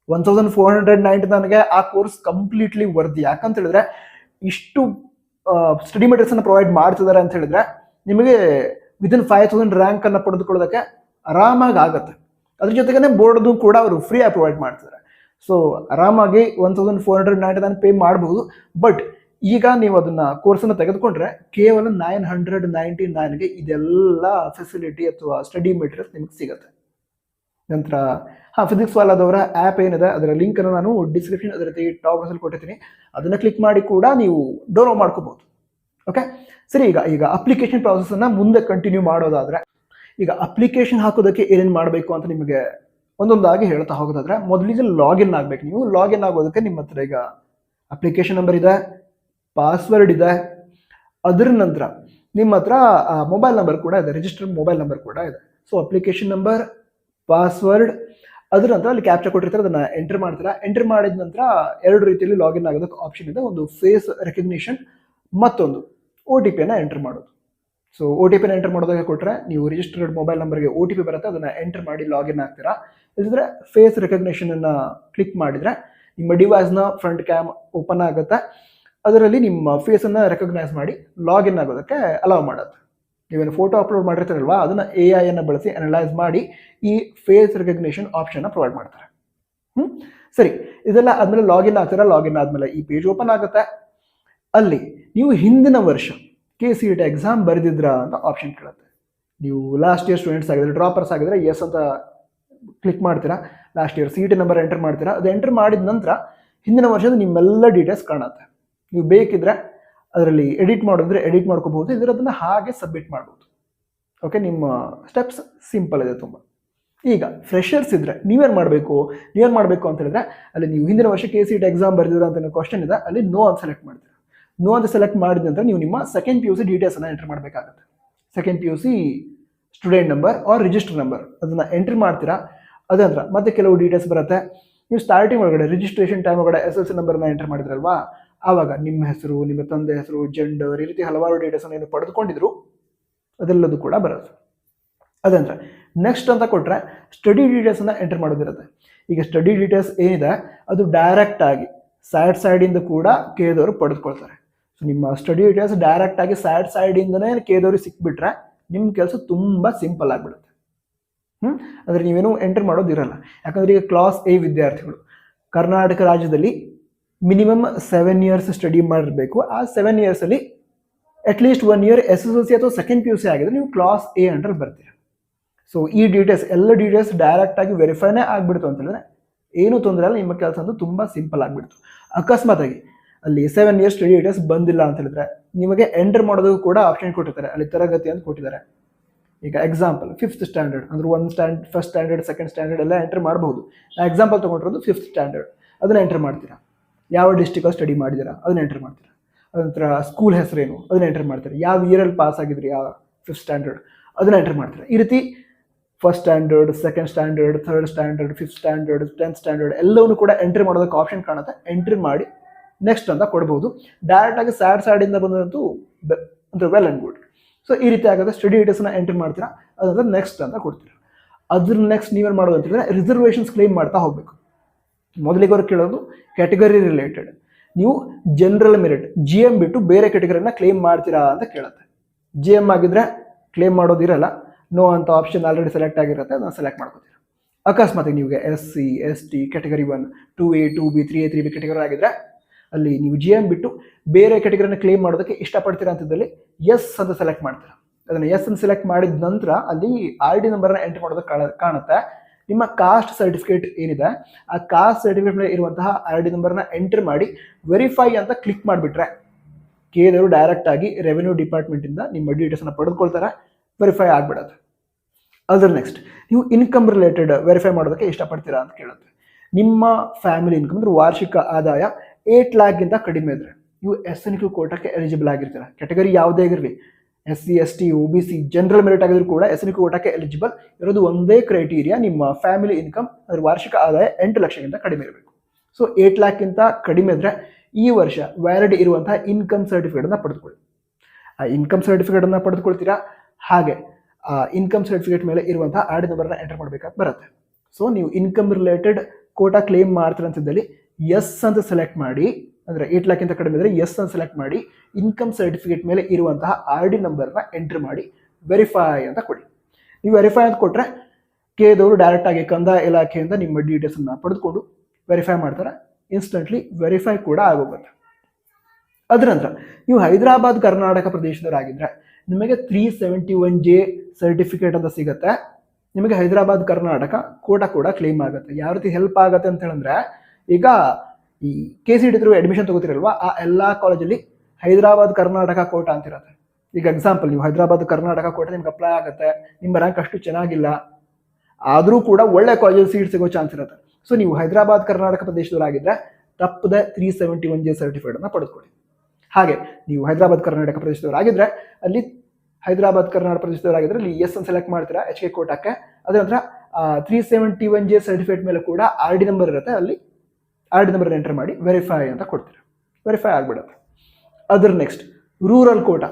1499ಗೆ ಆ ಕೋರ್ಸ್ ಕಂಪ್ಲೀಟ್ಲಿ ವರ್ದಿ. ಯಾಕಂತ ಹೇಳಿದ್ರೆ ಇಷ್ಟು ಸ್ಟಡಿ ಮೆಟೀರಿಯಲ್ಸ್ ಅನ್ನು ಪ್ರೊವೈಡ್ ಮಾಡ್ತಿದ್ದಾರೆ ಅಂತ ಹೇಳಿದ್ರೆ ನಿಮಗೆ ವಿದಿನ್ 5000 ರ್ಯಾಂಕ್ ಅನ್ನು ಪಡೆದುಕೊಳ್ಳೋದಕ್ಕೆ ಆರಾಮಾಗಿ ಆಗುತ್ತೆ. ಅದ್ರ ಜೊತೆಗೆ ಬೋರ್ಡ್ದು ಕೂಡ ಅವರು ಫ್ರೀ ಆಗಿ ಪ್ರೊವೈಡ್ ಮಾಡ್ತಿದ್ದಾರೆ. ಸೊ ಆರಾಮಾಗಿ 1499 ಪೇ ಮಾಡಬಹುದು. ಬಟ್ ಈಗ ನೀವು ಅದನ್ನ ಕೋರ್ಸನ್ನು ತೆಗೆದುಕೊಂಡ್ರೆ ಕೇವಲ 999ಗೆ ಇದೆಲ್ಲ ಫೆಸಿಲಿಟಿ ಅಥವಾ ಸ್ಟಡಿ ಮೆಟೀರಿಯಲ್ಸ್ ನಿಮಗೆ ಸಿಗುತ್ತೆ. ನಂತರ ಫಿಸಿಕ್ಸ್ ವಾಲಾದವರ ಆ್ಯಪ್ ಏನಿದೆ ಅದರ ಲಿಂಕ್ ಅನ್ನು ನಾನು ಡಿಸ್ಕ್ರಿಪ್ಷನ್ ಅದೇ ರೀತಿ ಟಾಪ್ ಬಾಕ್ಸಲ್ಲಿ ಕೊಟ್ಟಿರ್ತೀನಿ. ಅದನ್ನ ಕ್ಲಿಕ್ ಮಾಡಿ ಕೂಡ ನೀವು ಡೌನ್ಲೋಡ್ ಮಾಡ್ಕೋಬಹುದು. ಓಕೆ ಸರಿ, ಈಗ ಅಪ್ಲಿಕೇಶನ್ ಪ್ರಾಸೆಸ್ ಅನ್ನ ಮುಂದೆ ಕಂಟಿನ್ಯೂ ಮಾಡೋದಾದ್ರೆ, ಈಗ ಅಪ್ಲಿಕೇಶನ್ ಹಾಕೋದಕ್ಕೆ ಏನೇನು ಮಾಡಬೇಕು ಅಂತ ನಿಮಗೆ ಒಂದೊಂದಾಗಿ ಹೇಳ್ತಾ ಹೋಗೋದಾದ್ರೆ, ಮೊದಲಿಗೆ ಲಾಗಿನ್ ಆಗಬೇಕು. ನೀವು ಲಾಗಿನ್ ಆಗೋದಕ್ಕೆ ನಿಮ್ಮ ಹತ್ರ ಈಗ ಅಪ್ಲಿಕೇಶನ್ ನಂಬರ್ ಇದೆ, ಪಾಸ್ವರ್ಡ್ ಇದೆ. ಅದರ ನಂತರ ನಿಮ್ಮ ಹತ್ರ ಮೊಬೈಲ್ ನಂಬರ್ ಕೂಡ ಇದೆ, ರಿಜಿಸ್ಟರ್ಡ್ ಮೊಬೈಲ್ ನಂಬರ್ ಕೂಡ ಇದೆ. ಸೊ ಅಪ್ಲಿಕೇಶನ್ ನಂಬರ್, ಪಾಸ್ವರ್ಡ್, ಅದರ ನಂತರ ಅಲ್ಲಿ ಕ್ಯಾಪ್ಚಾ ಕೊಟ್ಟಿರ್ತಾರೆ, ಅದನ್ನ ಎಂಟರ್ ಮಾಡ್ತೀರಾ. ಎಂಟರ್ ಮಾಡಿದ ನಂತರ 2 ರೀತಿಯಲ್ಲಿ ಲಾಗಿನ್ ಆಗೋದಕ್ಕೆ ಆಪ್ಷನ್ ಇದೆ. ಒಂದು ಫೇಸ್ ರೆಕಗ್ನಿಷನ್, ಮತ್ತೊಂದು OTP ಎಂಟರ್ ಮಾಡೋದು. ಸೊ OTP ಎಂಟರ್ ಮಾಡೋದಕ್ಕೆ ಕೊಟ್ಟರೆ ನೀವು ರಿಜಿಸ್ಟರ್ಡ್ ಮೊಬೈಲ್ ನಂಬರ್ಗೆ OTP ಬರುತ್ತೆ, ಅದನ್ನ ಎಂಟರ್ ಮಾಡಿ ಲಾಗಿನ್ ಆಗ್ತೀರಾ. ಇಲ್ಲದ್ರೆ ಫೇಸ್ ರೆಕಗ್ನಿಷನ್ ಅನ್ನ ಕ್ಲಿಕ್ ಮಾಡಿದ್ರೆ ನಿಮ್ಮ ಡಿವೈಸ್ನ ಫ್ರಂಟ್ ಕ್ಯಾಮ್ ಓಪನ್ ಆಗುತ್ತೆ. ಅದರಲ್ಲಿ ನಿಮ್ಮ ಫೇಸ್ ಅನ್ನ ರೆಕಗ್ನೈಸ್ ಮಾಡಿ ಲಾಗಿನ್ ಆಗೋದಕ್ಕೆ ಅಲೌ ಮಾಡುತ್ತೆ. ನೀವೇನು ಫೋಟೋ ಅಪ್ಲೋಡ್ ಮಾಡಿರ್ತಾರಲ್ವಾ, ಅದನ್ನ AI ಅನ್ನ ಬಳಸಿ ಅನಲೈಸ್ ಮಾಡಿ ಈ ಫೇಸ್ ರೆಕಗ್ನಿಷನ್ ಆಪ್ಷನ್ ಪ್ರೊವೈಡ್ ಮಾಡ್ತಾರೆ. ಸರಿ, ಇದೆಲ್ಲ ಆದ್ಮೇಲೆ ಲಾಗಿನ್ ಆಗ್ತೀರಾ. ಲಾಗಿನ್ ಆದ್ಮೇಲೆ ಈ ಪೇಜ್ ಓಪನ್ ಆಗುತ್ತೆ. ಅಲ್ಲಿ ನೀವು ಹಿಂದಿನ ವರ್ಷ KCET ಎಕ್ಸಾಮ್ ಬರೆದಿದ್ರಾ ಅಂತ ಆಪ್ಷನ್ ಕೇಳುತ್ತೆ. ನೀವು ಲಾಸ್ಟ್ ಇಯರ್ ಸ್ಟೂಡೆಂಟ್ಸ್ ಆಗಿದ್ರೆ, ಡ್ರಾಪರ್ಸ್ ಆಗಿದ್ರೆ ಎಸ್ ಅಂತ ಕ್ಲಿಕ್ ಮಾಡ್ತೀರಾ. Last year CET number enter ಮಾಡ್ತೀರಾ. ಅದು ಎಂಟರ್ ಮಾಡಿದ ನಂತರ ಹಿಂದಿನ ವರ್ಷದ ನಿಮ್ಮೆಲ್ಲ ಡೀಟೇಲ್ಸ್ ಕಾಣುತ್ತೆ. ನೀವು ಬೇಕಿದ್ರೆ ಅದರಲ್ಲಿ ಎಡಿಟ್ ಮಾಡಿದ್ರೆ ಎಡಿಟ್ ಮಾಡ್ಕೋಬಹುದು, ಇದ್ರೆ ಅದನ್ನ ಹಾಗೆ ಸಬ್ಮಿಟ್ ಮಾಡ್ಬೋದು. ಓಕೆ, ನಿಮ್ಮ ಸ್ಟೆಪ್ಸ್ ಸಿಂಪಲ್ ಇದೆ ತುಂಬ. ಈಗ ಫ್ರೆಷರ್ಸ್ ಇದ್ರೆ ನೀವೇನು ಮಾಡಬೇಕು ಅಂತ ಹೇಳಿದ್ರೆ, ಅಲ್ಲಿ ನೀವು ಹಿಂದಿನ ವರ್ಷ KCET ಎಕ್ಸಾಮ್ ಬರೆದಿದ್ರ ಅಂತ ಕ್ವಶನ್ ಇದೆ, ಅಲ್ಲಿ ನೋ ಅಂತ ಸೆಲೆಕ್ಟ್ ಮಾಡ್ತೀರಾ. ನೋ ಅಂತ ಸೆಲೆಕ್ಟ್ ಮಾಡಿದ ನಂತರ ನೀವು ನಿಮ್ಮ ಸೆಕೆಂಡ್ PUC ಡೀಟೇಲ್ಸ್ ಅನ್ನ ಎಂಟರ್ ಮಾಡಬೇಕಾಗುತ್ತೆ. Second PUC student number or register number ಅದನ್ನ ಎಂಟರ್ ಮಾಡ್ತೀರಾ. ಅದಂತರ ಮತ್ತೆ ಕೆಲವು ಡೀಟೇಲ್ಸ್ ಬರುತ್ತೆ. ನೀವು ಸ್ಟಾರ್ಟಿಂಗ್ ಒಳಗಡೆ ರಿಜಿಸ್ಟ್ರೇಷನ್ ಟೈಮ್ ಒಳಗಡೆ SSLC ನಂಬರ್ನ ಎಂಟರ್ ಮಾಡಿದ್ರಲ್ವಾ, ಆವಾಗ ನಿಮ್ಮ ಹೆಸರು, ನಿಮ್ಮ ತಂದೆ ಹೆಸರು, ಜೆಂಡರ್, ಈ ರೀತಿ ಹಲವಾರು ಡೀಟೇಲ್ಸನ್ನು ಏನು ಪಡೆದುಕೊಂಡಿದ್ರು ಅದೆಲ್ಲದು ಕೂಡ ಬರೋದು. ಅದಂದ್ರೆ ನೆಕ್ಸ್ಟ್ ಅಂತ ಕೊಟ್ಟರೆ ಸ್ಟಡಿ ಡೀಟೇಲ್ಸನ್ನು ಎಂಟರ್ ಮಾಡೋದಿರುತ್ತೆ. ಈಗ ಸ್ಟಡಿ ಡೀಟೇಲ್ಸ್ ಏನಿದೆ ಅದು ಡೈರೆಕ್ಟ್ ಆಗಿ ಸೈಡಿಂದ ಕೂಡ ಕೇದವರು ಪಡೆದುಕೊಳ್ತಾರೆ. ಸೊ ನಿಮ್ಮ ಸ್ಟಡಿ ಡೀಟೇಲ್ಸ್ ಡೈರೆಕ್ಟ್ ಆಗಿ ಸೈಡಿಂದನೇ ಕೇದವ್ರಿಗೆ ಸಿಕ್ಬಿಟ್ರೆ ನಿಮ್ಮ ಕೆಲಸ ತುಂಬ ಸಿಂಪಲ್ ಆಗಿಬಿಡುತ್ತೆ. ಅಂದರೆ ನೀವೇನು ಎಂಟರ್ ಮಾಡೋದಿರಲ್ಲ. ಯಾಕಂದರೆ ಈಗ ಕ್ಲಾಸ್ A ವಿದ್ಯಾರ್ಥಿಗಳು ಕರ್ನಾಟಕ ರಾಜ್ಯದಲ್ಲಿ ಮಿನಿಮಮ್ 7 ಇಯರ್ಸ್ ಸ್ಟಡಿ ಮಾಡಿರಬೇಕು. ಆ 7 ಇಯರ್ಸಲ್ಲಿ ಅಟ್ಲೀಸ್ಟ್ 1 ಇಯರ್ SSLC ಅಥವಾ ಸೆಕೆಂಡ್ PUC ಆಗಿದ್ರೆ ನೀವು ಕ್ಲಾಸ್ A ಅಂಡರ್ ಬರ್ತೀರ. ಸೊ ಈ ಡೀಟೇಲ್ಸ್ ಎಲ್ಲ ಡೀಟೇಲ್ಸ್ ಡೈರೆಕ್ಟ್ ಆಗಿ ವೆರಿಫೈನೇ ಆಗಿಬಿಡ್ತು ಅಂತ ಹೇಳಿದ್ರೆ ಏನೂ ತೊಂದರೆ ಇಲ್ಲ, ನಿಮ್ಮ ಕೆಲಸ ಅಂತೂ ತುಂಬ ಸಿಂಪಲ್ ಆಗಿಬಿಡ್ತು. ಅಕಸ್ಮಾತಾಗಿ ಅಲ್ಲಿ 7 ಇಯರ್ಸ್ ಸ್ಟಡಿ ಡೀಟೇಲ್ಸ್ ಬಂದಿಲ್ಲ ಅಂತ ಹೇಳಿದ್ರೆ ನಿಮಗೆ ಎಂಟರ್ ಮಾಡೋದಕ್ಕೂ ಕೂಡ ಆಪ್ಷನ್ ಕೊಟ್ಟಿರ್ತಾರೆ, ಅಲ್ಲಿ ತರಗತಿ ಅಂತ ಕೊಟ್ಟಿದ್ದಾರೆ. ಈಗ ಎಕ್ಸಾಂಪಲ್ 5th ಸ್ಟ್ಯಾಂಡರ್ಡ್ ಅಂದ್ರೆ ಫಸ್ಟ್ ಸ್ಟ್ಯಾಂಡರ್ಡ್, ಸೆಕೆಂಡ್ ಸ್ಟ್ಯಾಂಡರ್ಡ್ ಎಲ್ಲ ಎಂಟರ್ ಮಾಡಬಹುದು. ಎಕ್ಸಾಂಪಲ್ ತೊಗೊಂಡಿರೋದು 5th ಸ್ಟ್ಯಾಂಡರ್ಡ್, ಅದನ್ನ ಎಂಟರ್ ಮಾಡ್ತೀರಾ. ಯಾವ ಡಿಸ್ಟಿಕಲ್ಲಿ ಸ್ಟಡಿ ಮಾಡಿದ್ದೀರಾ ಅದನ್ನ ಎಂಟರ್ ಮಾಡ್ತೀರಾ. ಅದಂತರ ಸ್ಕೂಲ್ ಹೆಸರೇನು ಅದನ್ನ ಎಂಟರ್ ಮಾಡ್ತೀರಾ. ಯಾವ ಇಯರಲ್ಲಿ ಪಾಸ್ ಆಗಿದ್ರಿ ಯಾವ 5th ಸ್ಟ್ಯಾಂಡರ್ಡ್ ಅದನ್ನ ಎಂಟರ್ ಮಾಡ್ತೀರಾ. ಈ ರೀತಿ first standard, second standard, third standard, 5th standard, 10th standard ಎಲ್ಲವನ್ನೂ ಕೂಡ ಎಂಟ್ರಿ ಮಾಡೋದಕ್ಕೆ ಆಪ್ಷನ್ ಕಾಣುತ್ತೆ. ಎಂಟ್ರಿ ಮಾಡಿ ನೆಕ್ಸ್ಟ್ ಅಂತ ಕೊಡ್ಬೋದು. ಡೈರೆಕ್ಟಾಗಿ ಸೈಡಿಂದ ಬಂದಂತೂ ಅಂದರೆ ವೆಲ್ ಆ್ಯಂಡ್ ಗುಡ್. ಸೊ ಈ ರೀತಿ ಆಗುತ್ತೆ. ಸ್ಟಡಿ ಡೀಟೇಲ್ಸ್ನ ಎಂಟ್ರಿ ಮಾಡ್ತೀರಾ, ಅದಂದ್ರೆ ನೆಕ್ಸ್ಟ್ ಅಂತ ಕೊಡ್ತೀರಾ. ಅದ್ರ ನೆಕ್ಸ್ಟ್ ನೀವೇನು ಮಾಡೋದು ಅಂತಂದರೆ ರಿಸರ್ವೇಷನ್ಸ್ ಕ್ಲೈಮ್ ಮಾಡ್ತಾ ಹೋಗಬೇಕು. ಮೊದಲಿಗೆ ಅವ್ರು ಕೇಳೋದು ಕ್ಯಾಟಗರಿ ರಿಲೇಟೆಡ್. ನೀವು ಜನರಲ್ ಮೆರಿಟ್ GM ಬಿಟ್ಟು ಬೇರೆ ಕ್ಯಾಟಗರಿನ ಕ್ಲೈಮ್ ಮಾಡ್ತೀರಾ ಅಂತ ಕೇಳುತ್ತೆ. GM ಆಗಿದ್ರೆ ಕ್ಲೈಮ್ ಮಾಡೋದಿರಲ್ಲ, ನೋ ಅಂತ ಆಪ್ಷನ್ ಆಲ್ರೆಡಿ ಸೆಲೆಕ್ಟ್ ಆಗಿರುತ್ತೆ, ಅದನ್ನು ಸೆಲೆಕ್ಟ್ ಮಾಡ್ಕೋತೀರಾ. ಅಕಸ್ಮಾತ್ ನಿಮಗೆ SC ST category 1 2A 2B 3A 3B category ಆಗಿದ್ರೆ ಅಲ್ಲಿ ನೀವು GM ಬಿಟ್ಟು ಬೇರೆ ಕ್ಯಾಟಗರಿನ ಕ್ಲೇಮ್ ಮಾಡೋದಕ್ಕೆ ಇಷ್ಟಪಡ್ತೀರಾ ಅಂತಿದ್ದಲ್ಲಿ ಎಸ್ ಅಂತ ಸೆಲೆಕ್ಟ್ ಮಾಡ್ತೀರಾ. ಅದನ್ನು ಎಸ್ ಅಂತ ಸೆಲೆಕ್ಟ್ ಮಾಡಿದ ನಂತರ ಅಲ್ಲಿ RD ನಂಬರ್ನ ಎಂಟರ್ ಮಾಡೋದಕ್ಕೆ ಕಾಣುತ್ತೆ. ನಿಮ್ಮ ಕಾಸ್ಟ್ ಸರ್ಟಿಫಿಕೇಟ್ ಏನಿದೆ ಆ ಕಾಸ್ಟ್ ಸರ್ಟಿಫಿಕೇಟ್ ಮೇಲೆ ಇರುವಂತಹ RD ನಂಬರ್ನ ಎಂಟರ್ ಮಾಡಿ ವೆರಿಫೈ ಅಂತ ಕ್ಲಿಕ್ ಮಾಡಿಬಿಟ್ರೆ ಕೇದವರು ಡೈರೆಕ್ಟ್ ಆಗಿ ರೆವೆನ್ಯೂ ಡಿಪಾರ್ಟ್ಮೆಂಟಿಂದ ನಿಮ್ಮ ಡೀಟೇಲ್ಸ್ನ ಪಡೆದುಕೊಳ್ತಾರೆ, ವೆರಿಫೈ ಆಗಿಬಿಡುತ್ತೆ. ಅದರ ನೆಕ್ಸ್ಟ್ ನೀವು ಇನ್ಕಮ್ ರಿಲೇಟೆಡ್ ವೆರಿಫೈ ಮಾಡೋದಕ್ಕೆ ಇಷ್ಟಪಡ್ತೀರಾ ಅಂತ ಕೇಳುತ್ತೆ. ನಿಮ್ಮ ಫ್ಯಾಮಿಲಿ ಇನ್ಕಮ್ ಅಂದರೆ ವಾರ್ಷಿಕ ಆದಾಯ 8 lakhಗಿಂತ ಕಡಿಮೆ ಇದ್ರೆ ನೀವು SNQ ಕೋಟಾಕ್ಕೆ ಎಲಿಜಿಬಲ್ ಆಗಿರ್ತೀರ. ಕ್ಯಾಟಗರಿ ಯಾವುದೇ ಆಗಿರಲಿ, SC ST OBC general merit ಆಗಿದ್ರು ಕೂಡ SNQ ಕೋಟಾಕ್ಕೆ ಎಲಿಜಿಬಲ್ ಇರೋದು ಒಂದೇ ಕ್ರೈಟೀರಿಯಾ, ನಿಮ್ಮ ಫ್ಯಾಮಿಲಿ ಇನ್ಕಮ್ ಅಂದರೆ ವಾರ್ಷಿಕ ಆದಾಯ 8 ಲಕ್ಷಕ್ಕಿಂತ ಕಡಿಮೆ ಇರಬೇಕು. ಸೊ 8 lakhಕ್ಕಿಂತ ಕಡಿಮೆ ಇದ್ರೆ ಈ ವರ್ಷ ವ್ಯಾಲಿಡ್ ಇರುವಂತಹ ಇನ್ಕಮ್ ಸರ್ಟಿಫಿಕೇಟನ್ನು ಪಡೆದುಕೊಳ್ಳಿ. ಆ ಇನ್ಕಮ್ ಸರ್ಟಿಫಿಕೇಟನ್ನು ಪಡೆದುಕೊಳ್ತೀರಾ. ಹಾಗೆ ಆ ಇನ್ಕಮ್ ಸರ್ಟಿಫಿಕೇಟ್ ಮೇಲೆ ಇರುವಂತಹ RD ನಂಬರ್ನ ಎಂಟರ್ ಮಾಡಬೇಕಾಗಿ ಬರುತ್ತೆ. ಸೊ ನೀವು ಇನ್ಕಮ್ ರಿಲೇಟೆಡ್ ಕೋಟಾ ಕ್ಲೇಮ್ ಮಾಡ್ತೀರ ಅಂತಿದ್ದಲ್ಲಿ ಎಸ್ ಅಂತ ಸೆಲೆಕ್ಟ್ ಮಾಡಿ, ಅಂದರೆ 8 lakhಕ್ಕಿಂತ ಕಡಿಮೆ ಇದ್ದರೆ ಎಸ್ ಅಂತ ಸೆಲೆಕ್ಟ್ ಮಾಡಿ ಇನ್ಕಮ್ ಸರ್ಟಿಫಿಕೇಟ್ ಮೇಲೆ ಇರುವಂತಹ RD ನಂಬರ್ನ ಎಂಟ್ರ್ ಮಾಡಿ ವೆರಿಫೈ ಅಂತ ಕೊಡಿ. ನೀವು ವೆರಿಫೈ ಅಂತ ಕೊಟ್ಟರೆ ಕೇದವರು ಡೈರೆಕ್ಟಾಗಿ ಕಂದಾಯ ಇಲಾಖೆಯಿಂದ ನಿಮ್ಮ ಡೀಟೇಲ್ಸನ್ನು ಪಡೆದುಕೊಂಡು ವೆರಿಫೈ ಮಾಡ್ತಾರೆ. ಇನ್ಸ್ಟೆಂಟ್ಲಿ ವೆರಿಫೈ ಕೂಡ ಆಗೋಗುತ್ತೆ. ಅದರ ನಂತರ ನೀವು ಹೈದರಾಬಾದ್ ಕರ್ನಾಟಕ ಪ್ರದೇಶದವರಾಗಿದ್ದರೆ ನಿಮಗೆ 371J ಸರ್ಟಿಫಿಕೇಟ್ ಅಂತ ಸಿಗುತ್ತೆ. ನಿಮಗೆ ಹೈದರಾಬಾದ್ ಕರ್ನಾಟಕ ಕೋಟಾ ಕೂಡ ಕ್ಲೇಮ್ ಆಗುತ್ತೆ. ಯಾವ ರೀತಿ ಹೆಲ್ಪ್ ಆಗುತ್ತೆ ಅಂತ ಹೇಳಿದ್ರೆ, ಈಗ ಈ KCET ಥ್ರೂ ಅಡ್ಮಿಷನ್ ತಗೋತಿರಲ್ವಾ, ಆ ಎಲ್ಲ ಕಾಲೇಜಲ್ಲಿ ಹೈದರಾಬಾದ್ ಕರ್ನಾಟಕ ಕೋಟಾ ಅಂತಿರುತ್ತೆ. ಈಗ ಎಕ್ಸಾಂಪಲ್ ನೀವು ಹೈದರಾಬಾದ್ ಕರ್ನಾಟಕ ಕೋಟಾ ನಿಮ್ಗೆ ಅಪ್ಲೈ ಆಗುತ್ತೆ, ನಿಮ್ಮ ರ್ಯಾಂಕ್ ಅಷ್ಟು ಚೆನ್ನಾಗಿಲ್ಲ ಆದರೂ ಕೂಡ ಒಳ್ಳೆ ಕಾಲೇಜಲ್ಲಿ ಸೀಟ್ ಸಿಗೋ ಚಾನ್ಸ್ ಇರುತ್ತೆ. ಸೊ ನೀವು ಹೈದರಾಬಾದ್ ಕರ್ನಾಟಕ ಪ್ರದೇಶದವರಾಗಿದ್ದರೆ ತಪ್ಪದೆ 371J ಸರ್ಟಿಫಿಕೇಟನ್ನು ಪಡೆದುಕೊಳ್ಳಿ. ಹಾಗೆ ನೀವು ಹೈದರಾಬಾದ್ ಕರ್ನಾಟಕ ಪ್ರದೇಶದವರಾಗಿದ್ದರೆ ಅಲ್ಲಿ ಹೈದರಾಬಾದ್ ಕರ್ನಾಟಕ ಪ್ರದೇಶದವರಾಗಿದ್ದರೆ ಅಲ್ಲಿ ಎಸ್ ಅಂತ ಸೆಲೆಕ್ಟ್ ಮಾಡ್ತೀರಾ HK ಕೋಟಾಕ್ಕೆ. ಅದರ ನಂತರ 371J ಸರ್ಟಿಫಿಕೇಟ್ ಮೇಲೆ ಕೂಡ RD ನಂಬರ್ ಇರುತ್ತೆ, ಅಲ್ಲಿ RD ನಂಬರ್ ಎಂಟರ್ ಮಾಡಿ ವೆರಿಫೈ ಅಂತ ಕೊಡ್ತೀರಾ. ವೆರಿಫೈ ಆಗಿಬಿಡುತ್ತೆ. ಅದರ ನೆಕ್ಸ್ಟ್ ರೂರಲ್ ಕೋಟಾ.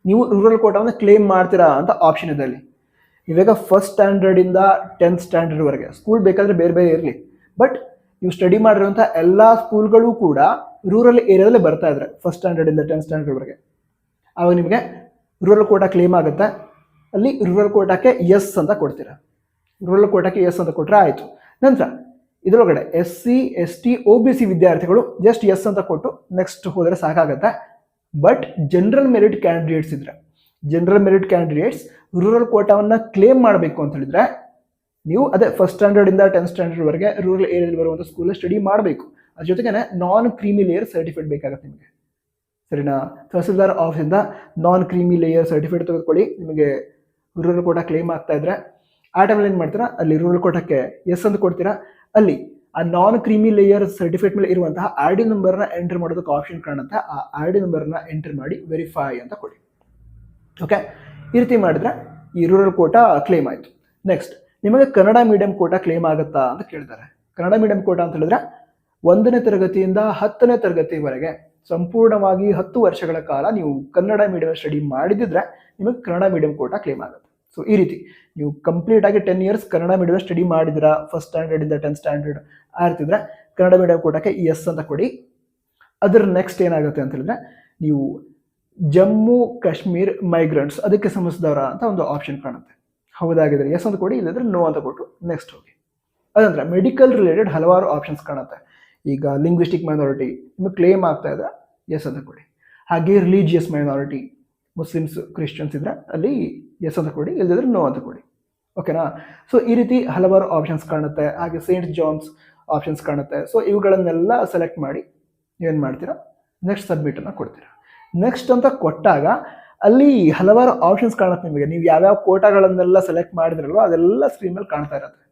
ನೀವು ರೂರಲ್ ಕೋಟಾವನ್ನು ಕ್ಲೇಮ್ ಮಾಡ್ತೀರಾ ಅಂತ ಆಪ್ಷನ್ ಇದೆ ಅಲ್ಲಿ. ಇವಾಗ ಫಸ್ಟ್ ಸ್ಟ್ಯಾಂಡರ್ಡಿಂದ 10th ಸ್ಟ್ಯಾಂಡರ್ಡ್ವರೆಗೆ ಸ್ಕೂಲ್ ಬೇಕಾದರೆ ಬೇರೆ ಬೇರೆ ಇರಲಿ, ಬಟ್ ನೀವು ಸ್ಟಡಿ ಮಾಡಿರುವಂಥ ಎಲ್ಲ ಸ್ಕೂಲ್ಗಳು ಕೂಡ ರೂರಲ್ ಏರಿಯಾದಲ್ಲಿ ಬರ್ತಾ ಇದ್ದಾರೆ ಫಸ್ಟ್ ಸ್ಟ್ಯಾಂಡರ್ಡಿಂದ 10th ಸ್ಟ್ಯಾಂಡರ್ಡ್ವರೆಗೆ. ಆವಾಗ ನಿಮಗೆ ರೂರಲ್ ಕೋಟಾ ಕ್ಲೇಮ್ ಆಗುತ್ತೆ. ಅಲ್ಲಿ ರೂರಲ್ ಕೋಟಾಕ್ಕೆ ಎಸ್ ಅಂತ ಕೊಡ್ತೀರಾ. ರೂರಲ್ ಕೋಟಾಕ್ಕೆ ಎಸ್ ಅಂತ ಕೊಟ್ಟರೆ ಆಯಿತು. ನಂತರ ಇದರೊಳಗಡೆ SC ST OBC ವಿದ್ಯಾರ್ಥಿಗಳು ಜಸ್ಟ್ ಎಸ್ ಅಂತ ಕೊಟ್ಟು ನೆಕ್ಸ್ಟ್ ಹೋದರೆ ಸಾಕಾಗುತ್ತೆ. ಬಟ್ ಜನರಲ್ ಮೆರಿಟ್ ಕ್ಯಾಂಡಿಡೇಟ್ಸ್ ಇದ್ರೆ, ಜನರಲ್ ಮೆರಿಟ್ ಕ್ಯಾಂಡಿಡೇಟ್ಸ್ ರೂರಲ್ ಕೋಟಾವನ್ನು ಕ್ಲೇಮ್ ಮಾಡಬೇಕು ಅಂತ ಹೇಳಿದ್ರೆ ನೀವು ಅದೇ ಫಸ್ಟ್ ಸ್ಟ್ಯಾಂಡರ್ಡಿಂದ 10th ಸ್ಟ್ಯಾಂಡರ್ಡ್ವರೆಗೆ ರೂರಲ್ ಏರಿಯಾದಲ್ಲಿ ಬರುವಂಥ ಸ್ಕೂಲಲ್ಲಿ ಸ್ಟಡಿ ಮಾಡಬೇಕು. ಅದ್ರ ಜೊತೆಗೆ ನಾನ್ ಕ್ರೀಮಿ ಲೇಯರ್ ಸರ್ಟಿಫಿಕೇಟ್ ಬೇಕಾಗುತ್ತೆ ನಿಮಗೆ. ಸರಿನಾ? ತಹಸೀಲ್ದಾರ್ ಆಫೀಸಿಂದ ನಾನ್ ಕ್ರೀಮಿ ಲೇಯರ್ ಸರ್ಟಿಫಿಕೇಟ್ ತೆಗೆದುಕೊಳ್ಳಿ. ನಿಮಗೆ ರೂರಲ್ ಕೋಟಾ ಕ್ಲೇಮ್ ಆಗ್ತಾ ಇದ್ರೆ ಆ ಟೈಮಲ್ಲಿ ಏನು ಮಾಡ್ತೀರಾ, ಅಲ್ಲಿ ರೂರಲ್ ಕೋಟಾಕ್ಕೆ ಎಸ್ ಅಂತ ಕೊಡ್ತೀರಾ. ಅಲ್ಲಿ ಆ ನಾನ್ ಕ್ರೀಮಿ ಲೇಯರ್ ಸರ್ಟಿಫಿಕೇಟ್ ಮೇಲೆ ಇರುವಂತಹ RD ನಂಬರ್ನ ಎಂಟರ್ ಮಾಡೋದಕ್ಕೆ ಆಪ್ಷನ್ ಕಾಣುತ್ತೆ. ಆ RD ನಂಬರ್ನ ಎಂಟರ್ ಮಾಡಿ ವೆರಿಫೈ ಅಂತ ಕೊಡಿ. ಓಕೆ, ಈ ರೀತಿ ಮಾಡಿದ್ರೆ ಈ ರೂರಲ್ ಕೋಟಾ ಕ್ಲೇಮ್ ಆಯಿತು. ನೆಕ್ಸ್ಟ್ ನಿಮಗೆ ಕನ್ನಡ ಮೀಡಿಯಂ ಕೋಟಾ ಕ್ಲೇಮ್ ಆಗುತ್ತಾ ಅಂತ ಕೇಳಿದ್ದಾರೆ. ಕನ್ನಡ ಮೀಡಿಯಂ ಕೋಟಾ ಅಂತ ಹೇಳಿದ್ರೆ 1ನೇ ತರಗತಿಯಿಂದ 10ನೇ ತರಗತಿವರೆಗೆ ಸಂಪೂರ್ಣವಾಗಿ 10 ವರ್ಷಗಳ ಕಾಲ ನೀವು ಕನ್ನಡ ಮೀಡಿಯಂ ಸ್ಟಡಿ ಮಾಡಿದ್ರೆ ನಿಮಗೆ ಕನ್ನಡ ಮೀಡಿಯಂ ಕೋಟಾ ಕ್ಲೇಮ್ ಆಗುತ್ತೆ. ಸೊ ಈ ರೀತಿ ನೀವು ಕಂಪ್ಲೀಟ್ ಆಗಿ 10 ಇಯರ್ಸ್ ಕನ್ನಡ ಮೀಡಿಯಂ ಸ್ಟಡಿ ಮಾಡಿದಿರಾ, ಫಸ್ಟ್ ಸ್ಟ್ಯಾಂಡರ್ಡ್ ಇಂದ 10th ಸ್ಟ್ಯಾಂಡರ್ಡ್ ಆಗಿರ್ತಿದ್ರೆ ಕನ್ನಡ ಮೀಡಿಯಂ ಕೋಟಾಕ್ಕೆ ಎಸ್ ಅಂತ ಕೊಡಿ. ಅದರ ನೆಕ್ಸ್ಟ್ ಏನಾಗುತ್ತೆ ಅಂತ ಹೇಳಿದ್ರೆ ನೀವು ಜಮ್ಮು ಕಾಶ್ಮೀರ್ ಮೈಗ್ರೆಂಟ್ಸ್ ಅದಕ್ಕೆ ಸಂಬಂಧಿಸಿದವರ ಅಂತ ಒಂದು ಆಪ್ಷನ್ ಕಾಣುತ್ತೆ. ಹೌದಾಗಿದ್ರೆ ಎಸ್ ಅಂತ ಕೊಡಿ, ಇಲ್ಲದ್ರೆ ನೋ ಅಂತ ಕೊಟ್ಟು ನೆಕ್ಸ್ಟ್ ಹೋಗಿ. ಅದಂದ್ರೆ ಮೆಡಿಕಲ್ ರಿಲೇಟೆಡ್ ಹಲವಾರು ಆಪ್ಷನ್ಸ್ ಕಾಣುತ್ತೆ. ಈಗ ಲಿಂಗ್ವಿಸ್ಟಿಕ್ ಮೈನಾರಿಟಿ ನಿಮಗೆ ಕ್ಲೇಮ್ ಆಗ್ತಾ ಇದೆ, ಎಸ್ ಅಂತ ಕೊಡಿ. ಹಾಗೆ ರಿಲಿಜಿಯಸ್ ಮೈನಾರಿಟಿ ಮುಸ್ಲಿಮ್ಸ್ ಕ್ರಿಶ್ಚಿಯನ್ಸ್ ಇದ್ರೆ ಅಲ್ಲಿ ಎಸ್ ಅಂತ ಕೊಡಿ, ಇಲ್ಲದಿದ್ರೆ ನೋ ಅಂತ ಕೊಡಿ. ಓಕೆನಾ? ಸೊ ಈ ರೀತಿ ಹಲವಾರು ಆಪ್ಷನ್ಸ್ ಕಾಣುತ್ತೆ. ಹಾಗೆ ಸೇಂಟ್ ಜಾನ್ಸ್ ಆಪ್ಷನ್ಸ್ ಕಾಣುತ್ತೆ. ಸೊ ಇವುಗಳನ್ನೆಲ್ಲ ಸೆಲೆಕ್ಟ್ ಮಾಡಿ ನೀವೇನು ಮಾಡ್ತೀರಾ, ನೆಕ್ಸ್ಟ್ ಸಬ್ಮಿಟನ್ನು ಕೊಡ್ತೀರಾ. ನೆಕ್ಸ್ಟ್ ಅಂತ ಕೊಟ್ಟಾಗ ಅಲ್ಲಿ ಹಲವಾರು ಆಪ್ಷನ್ಸ್ ಕಾಣುತ್ತೆ ನಿಮಗೆ. ನೀವು ಯಾವ್ಯಾವ ಕೋಟಾಗಳನ್ನೆಲ್ಲ ಸೆಲೆಕ್ಟ್ ಮಾಡಿದ್ರಲ್ವ ಅದೆಲ್ಲ ಸ್ಕ್ರೀನಲ್ಲಿ ಕಾಣ್ತಾ ಇರುತ್ತೆ.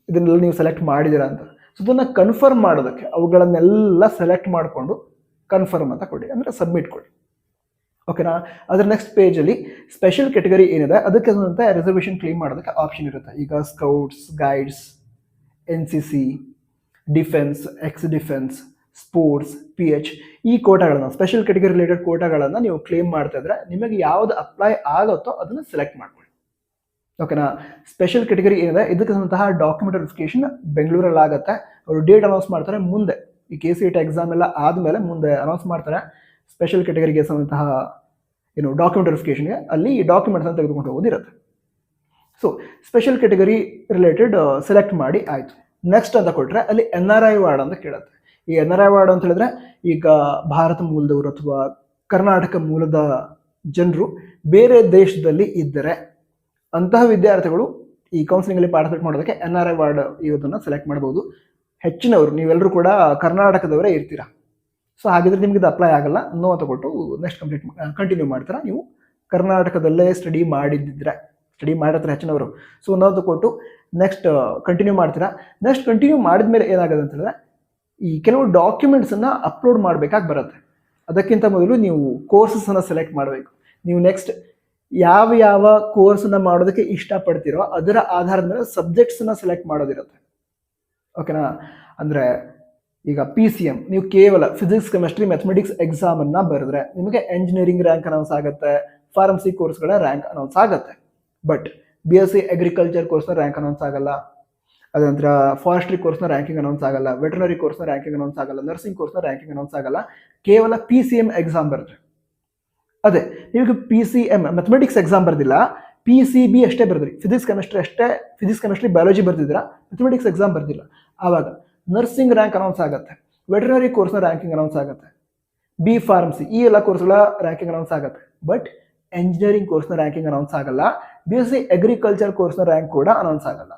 ಇದನ್ನೆಲ್ಲ ನೀವು ಸೆಲೆಕ್ಟ್ ಮಾಡಿದ್ದೀರಾ ಅಂತ. ಸೊ ಇದನ್ನು ಕನ್ಫರ್ಮ್ ಮಾಡೋದಕ್ಕೆ ಅವುಗಳನ್ನೆಲ್ಲ ಸೆಲೆಕ್ಟ್ ಮಾಡಿಕೊಂಡು ಕನ್ಫರ್ಮ್ ಅಂತ ಕೊಡಿ, ಅಂದರೆ ಸಬ್ಮಿಟ್ ಕೊಡಿ. ಓಕೆನಾ? ಅದರ ನೆಕ್ಸ್ಟ್ ಪೇಜಲ್ಲಿ ಸ್ಪೆಷಲ್ ಕ್ಯಾಟಗರಿ ಏನಿದೆ ಅದಕ್ಕೆ ಸಂಬಂಧ ರಿಸರ್ವೇಷನ್ ಕ್ಲೇಮ್ ಮಾಡೋದಕ್ಕೆ ಆಪ್ಷನ್ ಇರುತ್ತೆ. ಈಗ scouts, guides, NCC, defence, X defence, sports, PH ಈ ಕೋಟಾಗಳನ್ನು, ಸ್ಪೆಷಲ್ ಕ್ಯಾಟಗರಿ ರಿಲೇಟೆಡ್ ಕೋಟಾಗಳನ್ನು ನೀವು ಕ್ಲೇಮ್ ಮಾಡ್ತಾ ಇದ್ರೆ ನಿಮಗೆ ಯಾವುದು ಅಪ್ಲೈ ಆಗುತ್ತೋ ಅದನ್ನು ಸೆಲೆಕ್ಟ್ ಮಾಡ್ಕೊಳ್ಳಿ. ಓಕೆನಾ? ಸ್ಪೆಷಲ್ ಕ್ಯಾಟಗರಿ ಏನಿದೆ ಇದಕ್ಕೆ ಸಂಬಂಧಂತಹ ಡಾಕ್ಯುಮೆಂಟ್ ವೆರಿಫಿಕೇಶನ್ ಬೆಂಗಳೂರಲ್ಲಿ ಆಗುತ್ತೆ. ಅವರು ಡೇಟ್ ಅನೌನ್ಸ್ ಮಾಡ್ತಾರೆ ಮುಂದೆ. ಈ KCET ಎಕ್ಸಾಮ್ ಎಲ್ಲ ಆದಮೇಲೆ ಮುಂದೆ ಅನೌನ್ಸ್ ಮಾಡ್ತಾರೆ ಸ್ಪೆಷಲ್ ಕ್ಯಾಟಗರಿಗೆ ಸಂಬಂಧಂತಹ ಡಾಕ್ಯುಮೆಂಟ್ ವೆರಿಫಿಕೇಶನ್ಗೆ. ಅಲ್ಲಿ ಡಾಕ್ಯುಮೆಂಟ್ಸ್ ಅಂತ ತೆಗೆದುಕೊಂಡು ಹೋಗೋದಿರುತ್ತೆ. So special category related select ಮಾಡಿ ಆಯಿತು. ನೆಕ್ಸ್ಟ್ ಅಂತ ಕೊಟ್ಟರೆ ಅಲ್ಲಿ NRI ವಾರ್ಡ್ ಅಂತ ಕೇಳುತ್ತೆ. ಈ NRI ವಾರ್ಡ್ ಅಂತ ಹೇಳಿದ್ರೆ ಈಗ ಭಾರತ ಮೂಲದವರು ಅಥವಾ ಕರ್ನಾಟಕ ಮೂಲದ ಜನರು ಬೇರೆ ದೇಶದಲ್ಲಿ ಇದ್ದರೆ ಅಂತಹ ವಿದ್ಯಾರ್ಥಿಗಳು ಈ ಕೌನ್ಸಿಲಿಂಗಲ್ಲಿ ಪಾರ್ಟಿಸಿಪೇಟ್ ಮಾಡೋದಕ್ಕೆ NRI ವಾರ್ಡ್ ಇವತ್ತನ್ನು ಸೆಲೆಕ್ಟ್ ಮಾಡ್ಬೋದು. ಹೆಚ್ಚಿನವರು ನೀವೆಲ್ಲರೂ ಕೂಡ ಕರ್ನಾಟಕದವರೇ ಇರ್ತೀರಾ. ಸೊ ಹಾಗಿದ್ರೆ ನಿಮ್ಗೆ ಇದು ಅಪ್ಲೈ ಆಗಲ್ಲ, ನೋ ಅಂತ ಕೊಟ್ಟು ನೆಕ್ಸ್ಟ್ ಕಂಟಿನ್ಯೂ ಮಾಡ್ತೀರಾ. ನೀವು ಕರ್ನಾಟಕದಲ್ಲೇ ಸ್ಟಡಿ ಮಾಡಿರ್ತಾರೆ ಹೆಚ್ಚಿನವರು. ಸೊ ನೋ ಅಂತ ಕೊಟ್ಟು ನೆಕ್ಸ್ಟ್ ಕಂಟಿನ್ಯೂ ಮಾಡ್ತೀರಾ. ನೆಕ್ಸ್ಟ್ ಕಂಟಿನ್ಯೂ ಮಾಡಿದ್ಮೇಲೆ ಏನಾಗುತ್ತೆ ಅಂತ ಹೇಳಿದ್ರೆ ಈ ಕೆಲವು ಡಾಕ್ಯುಮೆಂಟ್ಸನ್ನು ಅಪ್ಲೋಡ್ ಮಾಡಬೇಕಾಗಿ ಬರುತ್ತೆ. ಅದಕ್ಕಿಂತ ಮೊದಲು ನೀವು ಕೋರ್ಸಸನ್ನು ಸೆಲೆಕ್ಟ್ ಮಾಡಬೇಕು. ನೀವು ನೆಕ್ಸ್ಟ್ ಯಾವ ಕೋರ್ಸನ್ನು ಮಾಡೋದಕ್ಕೆ ಇಷ್ಟಪಡ್ತೀರೋ ಅದರ ಆಧಾರದ ಮೇಲೆ ಸಬ್ಜೆಕ್ಟ್ಸನ್ನು ಸೆಲೆಕ್ಟ್ ಮಾಡೋದಿರುತ್ತೆ. ಓಕೆನಾ? ಅಂದರೆ ಈಗ PCM ನೀವು ಕೇವಲ ಫಿಸಿಕ್ಸ್, ಕೆಮಿಸ್ಟ್ರಿ, ಮ್ಯಾಥಮೆಟಿಕ್ಸ್ ಎಕ್ಸಾಮನ್ನು ಬರೆದ್ರೆ ನಿಮಗೆ ಎಂಜಿನಿಯರಿಂಗ್ ರ್ಯಾಂಕ್ ಅನೌನ್ಸ್ ಆಗುತ್ತೆ, ಫಾರ್ಮಸಿ ಕೋರ್ಸ್ಗಳ ರ್ಯಾಂಕ್ ಅನೌನ್ಸ್ ಆಗುತ್ತೆ. ಬಟ್ BSc ಅಗ್ರಿಕಲ್ಚರ್ ಕೋರ್ಸ್ನ ರ್ಯಾಂಕ್ ಅನೌನ್ಸ್ ಆಗಲ್ಲ, ಅದಂತರ ಫಾರೆಸ್ಟ್ರಿ ಕೋರ್ಸ್ನ ರ್ಯಾಂಕಿಂಗ್ ಅನೌನ್ಸ್ ಆಗಲ್ಲ, ವೆಟರ್ನರಿ ಕೋರ್ಸ್ನ ರ್ಯಾಂಕಿಂಗ್ ಅನೌನ್ಸ್ ಆಗಲ್ಲ, ನರ್ಸಿಂಗ್ ಕೋರ್ಸ್ನ ರ್ಯಾಂಕಿಂಗ್ ಅನೌನ್ಸ್ ಆಗಲ್ಲ. ಕೇವಲ PCM ಎಕ್ಸಾಮ್ ಬರೆದ್ರೆ ಅದೇ ನಿಮಗೆ PCM ಮ್ಯಾಥಮೆಟಿಕ್ಸ್ ಎಕ್ಸಾಮ್ ಬರ್ದಿಲ್ಲ, PCB ಅಷ್ಟೇ ಬರೆದ್ರಿ, ಫಿಸಿಕ್ಸ್ ಕೆಮಿಸ್ಟ್ರಿ ಬಯಾಲಜಿ ಬರ್ದಿದ್ದೀರಾ, ಮ್ಯಾಥಮೆಟಿಕ್ಸ್ ಎಕ್ಸಾಮ್ ಬರ್ದಿಲ್ಲ, ಆವಾಗ ನರ್ಸಿಂಗ್ ರ್ಯಾಂಕ್ ಅನೌನ್ಸ್ ಆಗುತ್ತೆ, ವೆಟರ್ನರಿ ಕೋರ್ಸ್ನ ರ್ಯಾಂಕಿಂಗ್ ಅನೌನ್ಸ್ ಆಗುತ್ತೆ, B ಫಾರ್ಮಸಿ ಈ ಎಲ್ಲ ಕೋರ್ಸ್ಗಳ ರ್ಯಾಂಕಿಂಗ್ ಅನೌನ್ಸ್ ಆಗುತ್ತೆ. ಬಟ್ ಎಂಜಿನಿಯರಿಂಗ್ ಕೋರ್ಸ್ನ ರ್ಯಾಂಕಿಂಗ್ ಅನೌನ್ಸ್ ಆಗಲ್ಲ, BSc ಅಗ್ರಿಕಲ್ಚರ್ ಕೋರ್ಸ್ನ ರ್ಯಾಂಕ್ ಕೂಡ ಅನೌನ್ಸ್ ಆಗಲ್ಲ.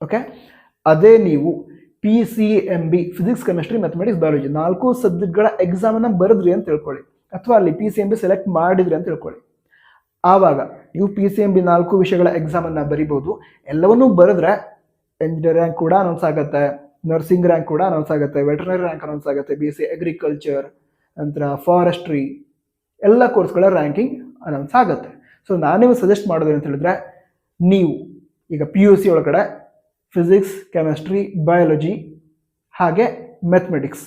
ಓಕೆ? ಅದೇ ನೀವು PCMB physics, chemistry, mathematics, biology 4 ಸಬ್ಜೆಕ್ಟ್ಗಳ ಎಕ್ಸಾಮನ್ನು ಬರೆದ್ರಿ ಅಂತ ತಿಳ್ಕೊಳ್ಳಿ, ಅಥವಾ ಅಲ್ಲಿ PCMB ಸೆಲೆಕ್ಟ್ ಮಾಡಿದ್ರಿ ಅಂತ ತಿಳ್ಕೊಳ್ಳಿ. ಆವಾಗ ನೀವು PCMB 4 ವಿಷಯಗಳ ಎಕ್ಸಾಮನ್ನು ಬರಿಬೋದು. ಎಲ್ಲವನ್ನೂ ಬರೆದ್ರೆ ಎಂಜಿನಿಯರ್ ರ್ಯಾಂಕ್ ಕೂಡ ಅನೌನ್ಸ್ ಆಗುತ್ತೆ, ನರ್ಸಿಂಗ್ ರ್ಯಾಂಕ್ ಕೂಡ ಅನೌನ್ಸ್ ಆಗುತ್ತೆ, ವೆಟರ್ನರಿ ರ್ಯಾಂಕ್ ಅನೌನ್ಸ್ ಆಗುತ್ತೆ, BSc ಅಗ್ರಿಕಲ್ಚರ್, ನಂತರ ಫಾರೆಸ್ಟ್ರಿ ಎಲ್ಲ ಕೋರ್ಸ್ಗಳ ರ್ಯಾಂಕಿಂಗ್ ಅನೌನ್ಸ್ ಆಗುತ್ತೆ. ಸೊ ನಾನಿವು ಸಜೆಸ್ಟ್ ಮಾಡೋದು ಅಂತ ಹೇಳಿದ್ರೆ ನೀವು ಈಗ PUC ಒಳಗಡೆ ಫಿಸಿಕ್ಸ್, ಕೆಮಿಸ್ಟ್ರಿ, ಬಯಾಲಜಿ ಹಾಗೆ ಮ್ಯಾಥಮೆಟಿಕ್ಸ್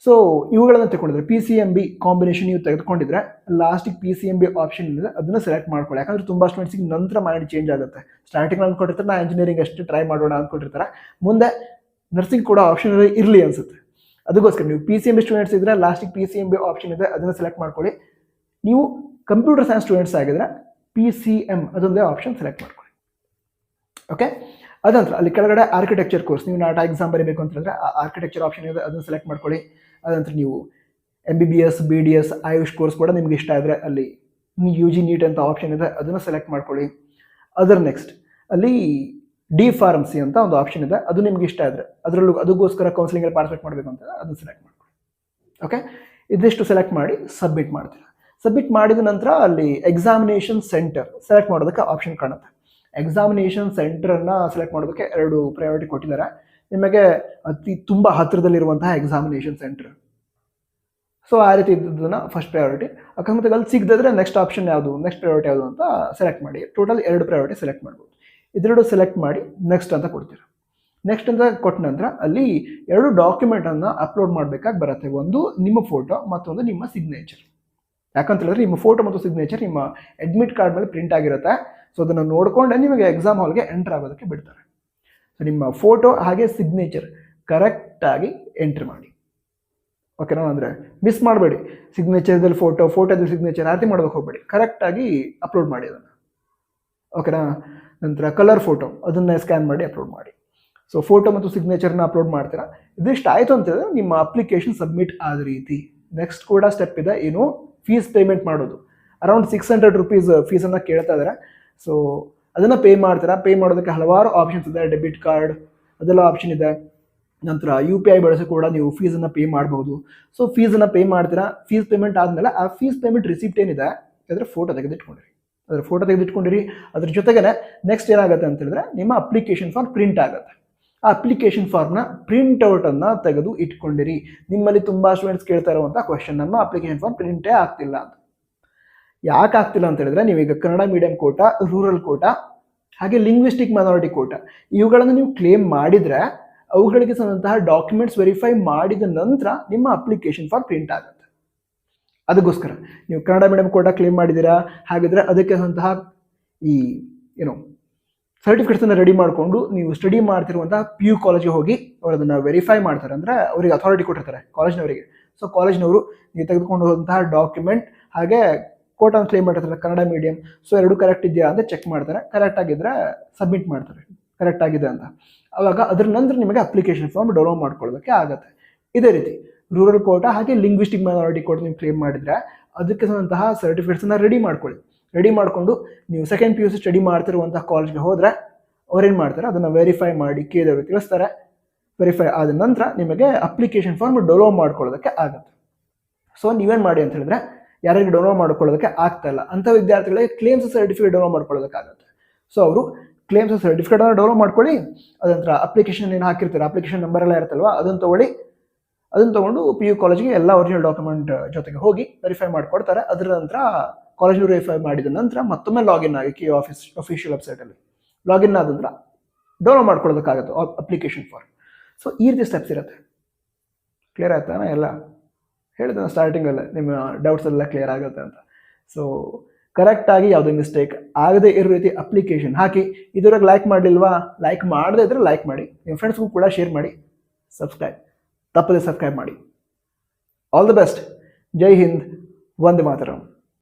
ಸೊ ಇವುಗಳನ್ನು ತಗೊಂಡಿದ್ರೆ PCMB ಕಾಂಬಿನೇಷನ್ ನೀವು ತೆಗೆದುಕೊಂಡಿದ್ರೆ ಲಾಸ್ಟಿಗೆ PCMB ಆಪ್ಷನ್ ಇದೆ, ಅದನ್ನು ಸೆಲೆಕ್ಟ್ ಮಾಡ್ಕೊಳ್ಳಿ. ಯಾಕಂದ್ರೆ ತುಂಬ ಸ್ಟೂಡೆಂಟ್ಸಿಗೆ ನಂತರ ಮೈಂಡ್ ಚೇಂಜ್ ಆಗುತ್ತೆ. ಸ್ಟಾರ್ಟಿಂಗ್ ಅಂದ್ಕೊಂಡಿರ್ತಾರೆ ನಾ ಇಂಜಿನಿಯರಿಂಗ್ ಅಷ್ಟು ಟ್ರೈ ಮಾಡೋಣ ಅಂದ್ಕೊಂಡಿರ್ತಾರೆ, ಮುಂದೆ ನರ್ಸಿಂಗ್ ಕೂಡ ಆಪ್ಷನ್ ಇರಲಿ ಅನ್ಸುತ್ತೆ. ಅದಕ್ಕೋಸ್ಕರ ನೀವು PCMB ಸ್ಟೂಡೆಂಟ್ಸ್ ಇದ್ರೆ ಲಾಸ್ಟಿಗೆ PCMB ಆಪ್ಷನ್ ಇದೆ, ಅದನ್ನು ಸೆಲೆಕ್ಟ್ ಮಾಡ್ಕೊಳ್ಳಿ. ನೀವು ಕಂಪ್ಯೂಟರ್ ಸೈನ್ಸ್ ಸ್ಟೂಡೆಂಟ್ಸ್ ಆಗಿದ್ರೆ PCM ಅದೊಂದೇ ಆಪ್ಷನ್ ಸೆಲೆಕ್ಟ್ ಮಾಡ್ಕೊಳ್ಳಿ. ಓಕೆ? ಅದಂತರ ಅಲ್ಲಿ ಕೆಳಗಡೆ ಆರ್ಕಿಟೆಕ್ಚರ್ ಕೋರ್ಸ್ ನೀವು ನಾಟ ಎಕ್ಸಾಮ್ ಬರೀಬೇಕು ಅಂತಂದರೆ ಆ ಆರ್ಕಿಟೆಕ್ಚರ್ ಆಪ್ಷನ್ ಇದೆ, ಅದನ್ನು ಸೆಲೆಕ್ಟ್ ಮಾಡ್ಕೊಳ್ಳಿ. ಅದಂತರ ನೀವು MBBS, BDS, ಆಯುಷ್ ಕೋರ್ಸ್ ಕೂಡ ನಿಮ್ಗೆ ಇಷ್ಟ ಆದರೆ ಅಲ್ಲಿ UG ನೀಟ್ ಅಂತ ಆಪ್ಷನ್ ಇದೆ, ಅದನ್ನು ಸೆಲೆಕ್ಟ್ ಮಾಡ್ಕೊಳ್ಳಿ. ಅದರ ನೆಕ್ಸ್ಟ್ ಅಲ್ಲಿ D ಫಾರ್ಮಸಿ ಅಂತ ಒಂದು ಆಪ್ಷನ್ ಇದೆ, ಅದು ನಿಮ್ಗೆ ಇಷ್ಟ ಆದರೆ ಅದರಲ್ಲೂ ಅದಕ್ಕೋಸ್ಕರ ಕೌನ್ಸಿಲಿಂಗಲ್ಲಿ ಪಾರ್ಟಿಸಿಪೇಟ್ ಮಾಡಬೇಕು ಅಂತ ಅದನ್ನು ಸೆಲೆಕ್ಟ್ ಮಾಡ್ಕೊಳ್ಳಿ. ಓಕೆ? ಇದಿಷ್ಟು ಸೆಲೆಕ್ಟ್ ಮಾಡಿ ಸಬ್ಮಿಟ್ ಮಾಡ್ತೀರಾ. ಸಬ್ಮಿಟ್ ಮಾಡಿದ ನಂತರ ಅಲ್ಲಿ ಎಕ್ಸಾಮಿನೇಷನ್ ಸೆಂಟರ್ ಸೆಲೆಕ್ಟ್ ಮಾಡೋದಕ್ಕೆ ಆಪ್ಷನ್ ಕಾಣುತ್ತೆ. ಎಕ್ಸಾಮಿನೇಷನ್ ಸೆಂಟರನ್ನು ಸೆಲೆಕ್ಟ್ ಮಾಡೋದಕ್ಕೆ 2 ಪ್ರಯಾರಿಟಿ ಕೊಟ್ಟಿದ್ದಾರೆ. ನಿಮಗೆ ತುಂಬ ಹತ್ತಿರದಲ್ಲಿರುವಂತಹ ಎಕ್ಸಾಮಿನೇಷನ್ ಸೆಂಟರ್, ಸೊ ಆ ರೀತಿ ಇದ್ದದನ್ನು ಫಸ್ಟ್ ಪ್ರಯಾರಿಟಿ. ಅಕಸ್ಮಾತ್ ಅಲ್ಲಿ ಸಿಗದಿದ್ರೆ ನೆಕ್ಸ್ಟ್ ಆಪ್ಷನ್ ಯಾವುದು, ನೆಕ್ಸ್ಟ್ ಪ್ರಯಾರಿಟಿ ಯಾವುದು ಅಂತ ಸೆಲೆಕ್ಟ್ ಮಾಡಿ. ಟೋಟಲ್ 2 ಪ್ರಯಾರಿಟಿ ಸೆಲೆಕ್ಟ್ ಮಾಡ್ಬೋದು. ಇದೆರಡು ಸೆಲೆಕ್ಟ್ ಮಾಡಿ ನೆಕ್ಸ್ಟ್ ಅಂತ ಕೊಡ್ತೀರಾ. ನೆಕ್ಸ್ಟ್ ಅಂತ ಕೊಟ್ಟ ನಂತರ ಅಲ್ಲಿ 2 ಡಾಕ್ಯುಮೆಂಟನ್ನು ಅಪ್ಲೋಡ್ ಮಾಡಬೇಕಾಗಿ ಬರುತ್ತೆ. ಒಂದು ನಿಮ್ಮ ಫೋಟೋ, ಮತ್ತೊಂದು ನಿಮ್ಮ ಸಿಗ್ನೇಚರ್. ಯಾಕಂತ ಹೇಳಿದ್ರೆ ನಿಮ್ಮ ಫೋಟೋ ಮತ್ತು ಸಿಗ್ನೇಚರ್ ನಿಮ್ಮ ಅಡ್ಮಿಟ್ ಕಾರ್ಡ್ ಮೇಲೆ ಪ್ರಿಂಟ್ ಆಗಿರುತ್ತೆ. ಸೊ ಅದನ್ನು ನೋಡಿಕೊಂಡೆ ನಿಮಗೆ ಎಕ್ಸಾಮ್ ಹಾಲ್ಗೆ ಎಂಟರ್ ಆಗೋದಕ್ಕೆ ಬಿಡ್ತಾರೆ. ಸೊ ನಿಮ್ಮ ಫೋಟೋ ಹಾಗೆ ಸಿಗ್ನೇಚರ್ ಕರೆಕ್ಟಾಗಿ ಎಂಟ್ರಿ ಮಾಡಿ. ಓಕೆನಾ? ಅಂದರೆ ಮಿಸ್ ಮಾಡಬೇಡಿ. ಸಿಗ್ನೇಚರ್ದಲ್ಲಿ ಫೋಟೋ, ಫೋಟೋದಲ್ಲಿ ಸಿಗ್ನೇಚರ್ ಆರತಿ ಮಾಡೋದಕ್ಕೆ ಹೋಗಬೇಡಿ. ಕರೆಕ್ಟಾಗಿ ಅಪ್ಲೋಡ್ ಮಾಡಿ ಅದನ್ನು. ಓಕೆನಾ? ನಂತರ ಕಲರ್ ಫೋಟೋ ಅದನ್ನು ಸ್ಕ್ಯಾನ್ ಮಾಡಿ ಅಪ್ಲೋಡ್ ಮಾಡಿ. ಸೊ ಫೋಟೋ ಮತ್ತು ಸಿಗ್ನೇಚರ್ನ ಅಪ್ಲೋಡ್ ಮಾಡ್ತೀರಾ. ಇದಿಷ್ಟು ಆಯಿತು ಅಂತಂದರೆ ನಿಮ್ಮ ಅಪ್ಲಿಕೇಶನ್ ಸಬ್ಮಿಟ್ ಆದ ರೀತಿ. ನೆಕ್ಸ್ಟ್ ಕೂಡ ಸ್ಟೆಪ್ ಇದೆ, ಏನು ಫೀಸ್ ಪೇಮೆಂಟ್ ಮಾಡೋದು. ಅರೌಂಡ್ 600 ರೂಪೀಸ್ ಫೀಸನ್ನು ಕೇಳ್ತಾ ಇದ್ದಾರೆ. ಸೊ ಅದನ್ನು ಪೇ ಮಾಡ್ತೀರಾ. ಪೇ ಮಾಡೋದಕ್ಕೆ ಹಲವಾರು ಆಪ್ಷನ್ಸ್ ಇದೆ. ಡೆಬಿಟ್ ಕಾರ್ಡ್ ಅದೆಲ್ಲ ಆಪ್ಷನ್ ಇದೆ. ನಂತರ UPI ಬಳಸಿ ಕೂಡ ನೀವು ಫೀಸನ್ನು ಪೇ ಮಾಡ್ಬೋದು. ಸೊ ಫೀಸನ್ನು ಪೇ ಮಾಡ್ತೀರಾ. ಫೀಸ್ ಪೇಮೆಂಟ್ ಆದಮೇಲೆ ಆ ಫೀಸ್ ಪೇಮೆಂಟ್ ರಿಸಿಪ್ಟ್ ಏನಿದೆ ಅದರ ಫೋಟೋ ತೆಗೆದಿಟ್ಕೊಂಡಿರಿ. ಅದ್ರ ಜೊತೆಗೆ ನೆಕ್ಸ್ಟ್ ಏನಾಗುತ್ತೆ ಅಂತ ಹೇಳಿದ್ರೆ ನಿಮ್ಮ ಅಪ್ಲಿಕೇಶನ್ ಫಾರ್ಮ್ ಪ್ರಿಂಟ್ ಆಗುತ್ತೆ. ಆ ಅಪ್ಲಿಕೇಶನ್ ಫಾರ್ಮ್ನ ಪ್ರಿಂಟ್ಔಟನ್ನು ತೆಗೆದು ಇಟ್ಕೊಂಡಿರಿ. ನಿಮ್ಮಲ್ಲಿ ತುಂಬ ಸ್ಟೂಡೆಂಟ್ಸ್ ಕೇಳ್ತಾ ಇರುವಂಥ ಕ್ವಶನ್, ನಮ್ಮ ಅಪ್ಲಿಕೇಶನ್ ಫಾರ್ಮ್ ಪ್ರಿಂಟೇ ಆಗ್ತಿಲ್ಲ ಅಂತ. ಯಾಕೆ ಆಗ್ತಿಲ್ಲ ಅಂತ ಹೇಳಿದ್ರೆ ನೀವೀಗ ಕನ್ನಡ ಮೀಡಿಯಂ ಕೋಟಾ, ರೂರಲ್ ಕೋಟಾ ಹಾಗೆ ಲಿಂಗ್ವಿಸ್ಟಿಕ್ ಮೈನಾರಿಟಿ ಕೋಟಾ ಇವುಗಳನ್ನು ನೀವು ಕ್ಲೇಮ್ ಮಾಡಿದರೆ ಅವುಗಳಿಗೆ ಸಂಬಂಧಂತಹ ಡಾಕ್ಯುಮೆಂಟ್ಸ್ ವೆರಿಫೈ ಮಾಡಿದ ನಂತರ ನಿಮ್ಮ ಅಪ್ಲಿಕೇಶನ್ ಫಾರ್ಮ್ ಪ್ರಿಂಟ್ ಆಗುತ್ತೆ. ಅದಕ್ಕೋಸ್ಕರ ನೀವು ಕನ್ನಡ ಮೀಡಿಯಂ ಕೋಟಾ ಕ್ಲೇಮ್ ಮಾಡಿದ್ದೀರಾ, ಹಾಗಿದ್ರೆ ಅದಕ್ಕೆ ಸಂಬಂಧಂತಹ ಈ ಸರ್ಟಿಫಿಕೇಟ್ಸನ್ನು ರೆಡಿ ಮಾಡಿಕೊಂಡು ನೀವು ಸ್ಟಡಿ ಮಾಡ್ತಿರುವಂತಹ PU ಕಾಲೇಜಿಗೆ ಹೋಗಿ ಅವರು ಅದನ್ನು ವೆರಿಫೈ ಮಾಡ್ತಾರೆ. ಅಂದರೆ ಅವರಿಗೆ ಅಥಾರಿಟಿ ಕೊಟ್ಟಿರ್ತಾರೆ ಕಾಲೇಜ್ನವರಿಗೆ. ಸೊ ಕಾಲೇಜ್ನವರು ನೀವು ತೆಗೆದುಕೊಂಡು ಹೋದಂತಹ ಡಾಕ್ಯುಮೆಂಟ್ ಹಾಗೆ ಕೋಟಾನ ಕ್ಲೇಮ್ ಮಾಡಿರ್ತಾರೆ ಕನ್ನಡ ಮೀಡಿಯಂ, ಸೊ ಎರಡು ಕರೆಕ್ಟ್ ಇದೆಯಾ ಅಂತ ಚೆಕ್ ಮಾಡ್ತಾರೆ. ಕರೆಕ್ಟ್ ಆಗಿದ್ದರೆ ಸಬ್ಮಿಟ್ ಮಾಡ್ತಾರೆ, ಕರೆಕ್ಟ್ ಆಗಿದೆ ಅಂತ. ಆವಾಗ ಅದರ ನಂತರ ನಿಮಗೆ ಅಪ್ಲಿಕೇಶನ್ ಫಾರ್ಮ್ ಡೌನ್ಲೋಡ್ ಮಾಡ್ಕೊಳ್ಳೋದಕ್ಕೆ ಆಗುತ್ತೆ. ಇದೇ ರೀತಿ ರೂರಲ್ ಕೋಟಾ ಹಾಗೆ ಲಿಂಗ್ವಿಸ್ಟಿಕ್ ಮೈನಾರಿಟಿ ಕೋಟಾ ನೀವು ಕ್ಲೇಮ್ ಮಾಡಿದರೆ ಅದಕ್ಕೆ ಸಂಬಂಧಂತಹ ಸರ್ಟಿಫಿಕೇಟ್ಸನ್ನು ರೆಡಿ ಮಾಡ್ಕೊಳ್ಳಿ. ರೆಡಿ ಮಾಡಿಕೊಂಡು ನೀವು ಸೆಕೆಂಡ್ PUC ಸ್ಟಡಿ ಮಾಡ್ತಿರುವಂತಹ ಕಾಲೇಜ್ಗೆ ಹೋದರೆ ಅವ್ರೇನು ಮಾಡ್ತಾರೆ, ಅದನ್ನು ವೆರಿಫೈ ಮಾಡಿ ಕೇಳಿದವರು ತಿಳಿಸ್ತಾರೆ. ವೆರಿಫೈ ಆದ ನಂತರ ನಿಮಗೆ ಅಪ್ಲಿಕೇಶನ್ ಫಾರ್ಮ್ ಡೌನ್ಲೋಡ್ ಮಾಡ್ಕೊಳ್ಳೋದಕ್ಕೆ ಆಗುತ್ತೆ. ಸೊ ನೀವೇನು ಮಾಡಿ ಅಂತ ಹೇಳಿದ್ರೆ, ಯಾರಿಗೆ ಡೌನ್ಲೋಡ್ ಮಾಡ್ಕೊಳ್ಳೋದಕ್ಕೆ ಆಗ್ತಾ ಇಲ್ಲ ಅಂಥ ವಿದ್ಯಾರ್ಥಿಗಳಿಗೆ ಕ್ಲೇಮ್ಸ್ ಸರ್ಟಿಫಿಕೇಟ್ ಡೌನ್ಲೋಡ್ ಮಾಡ್ಕೊಳ್ಳೋದಕ್ಕಾಗುತ್ತೆ. ಸೊ ಅವರು ಕ್ಲೇಮ್ಸ್ ಸರ್ಟಿಫಿಕೇಟನ್ನು ಡೌನ್ಲೋಡ್ ಮಾಡ್ಕೊಳ್ಳಿ. ಅದಂತರ ಅಪ್ಲಿಕೇಶನ್ ಏನು ಹಾಕಿರ್ತಾರೆ, ಅಪ್ಲಿಕೇಶನ್ ನಂಬರ್ ಎಲ್ಲ ಇರುತ್ತಲ್ವ, ಅದನ್ನು ತೊಗೊಂಡು PU ಕಾಲೇಜಿಗೆ ಎಲ್ಲ ಒರಿಜಿನಲ್ ಡಾಕ್ಯುಮೆಂಟ್ ಜೊತೆಗೆ ಹೋಗಿ ವೆರಿಫೈ ಮಾಡಿಕೊಡ್ತಾರೆ. ಅದರ ನಂತರ ಕಾಲೇಜ್ ವೆರಿಫೈ ಮಾಡಿದ ನಂತರ ಮತ್ತೊಮ್ಮೆ ಲಾಗಿನ್ ಆಗಿ KU ಆಫೀಸ್ ಅಫಿಷಿಯಲ್ ವೆಬ್ಸೈಟಲ್ಲಿ ಲಾಗಿನ್ ಆದ ನಂತರ ಡೌನ್ಲೋಡ್ ಮಾಡ್ಕೊಳ್ಳೋದಕ್ಕಾಗುತ್ತೆ ಅಪ್ಲಿಕೇಶನ್ ಫಾರ್ಮ್. ಸೊ ಈ ರೀತಿ ಸ್ಟೆಪ್ಸ್ ಇರುತ್ತೆ. ಕ್ಲಿಯರ್ ಆಯ್ತಾ? ಎಲ್ಲ ಹೇಳಿದೆ ಸ್ಟಾರ್ಟಿಂಗಲ್ಲೇ, ನಿಮ್ಮ ಡೌಟ್ಸ್ ಎಲ್ಲ ಕ್ಲಿಯರ್ ಆಗುತ್ತೆ ಅಂತ. ಸೊ ಕರೆಕ್ಟಾಗಿ ಯಾವುದೇ ಮಿಸ್ಟೇಕ್ ಆಗದೆ ಇರೋ ರೀತಿ ಅಪ್ಲಿಕೇಶನ್ ಹಾಕಿ. ಇದುವರೆಗೆ ಲೈಕ್ ಮಾಡಲಿಲ್ವಾ? ಲೈಕ್ ಮಾಡದೇ ಇದ್ದರೆ ಲೈಕ್ ಮಾಡಿ, ನಿಮ್ಮ ಫ್ರೆಂಡ್ಸ್ಗೂ ಕೂಡ ಶೇರ್ ಮಾಡಿ, ತಪ್ಪದೆ ಸಬ್ಸ್ಕ್ರೈಬ್ ಮಾಡಿ. All the best. ಜೈ ಹಿಂದ್, ವಂದೇ ಮಾತರಂ.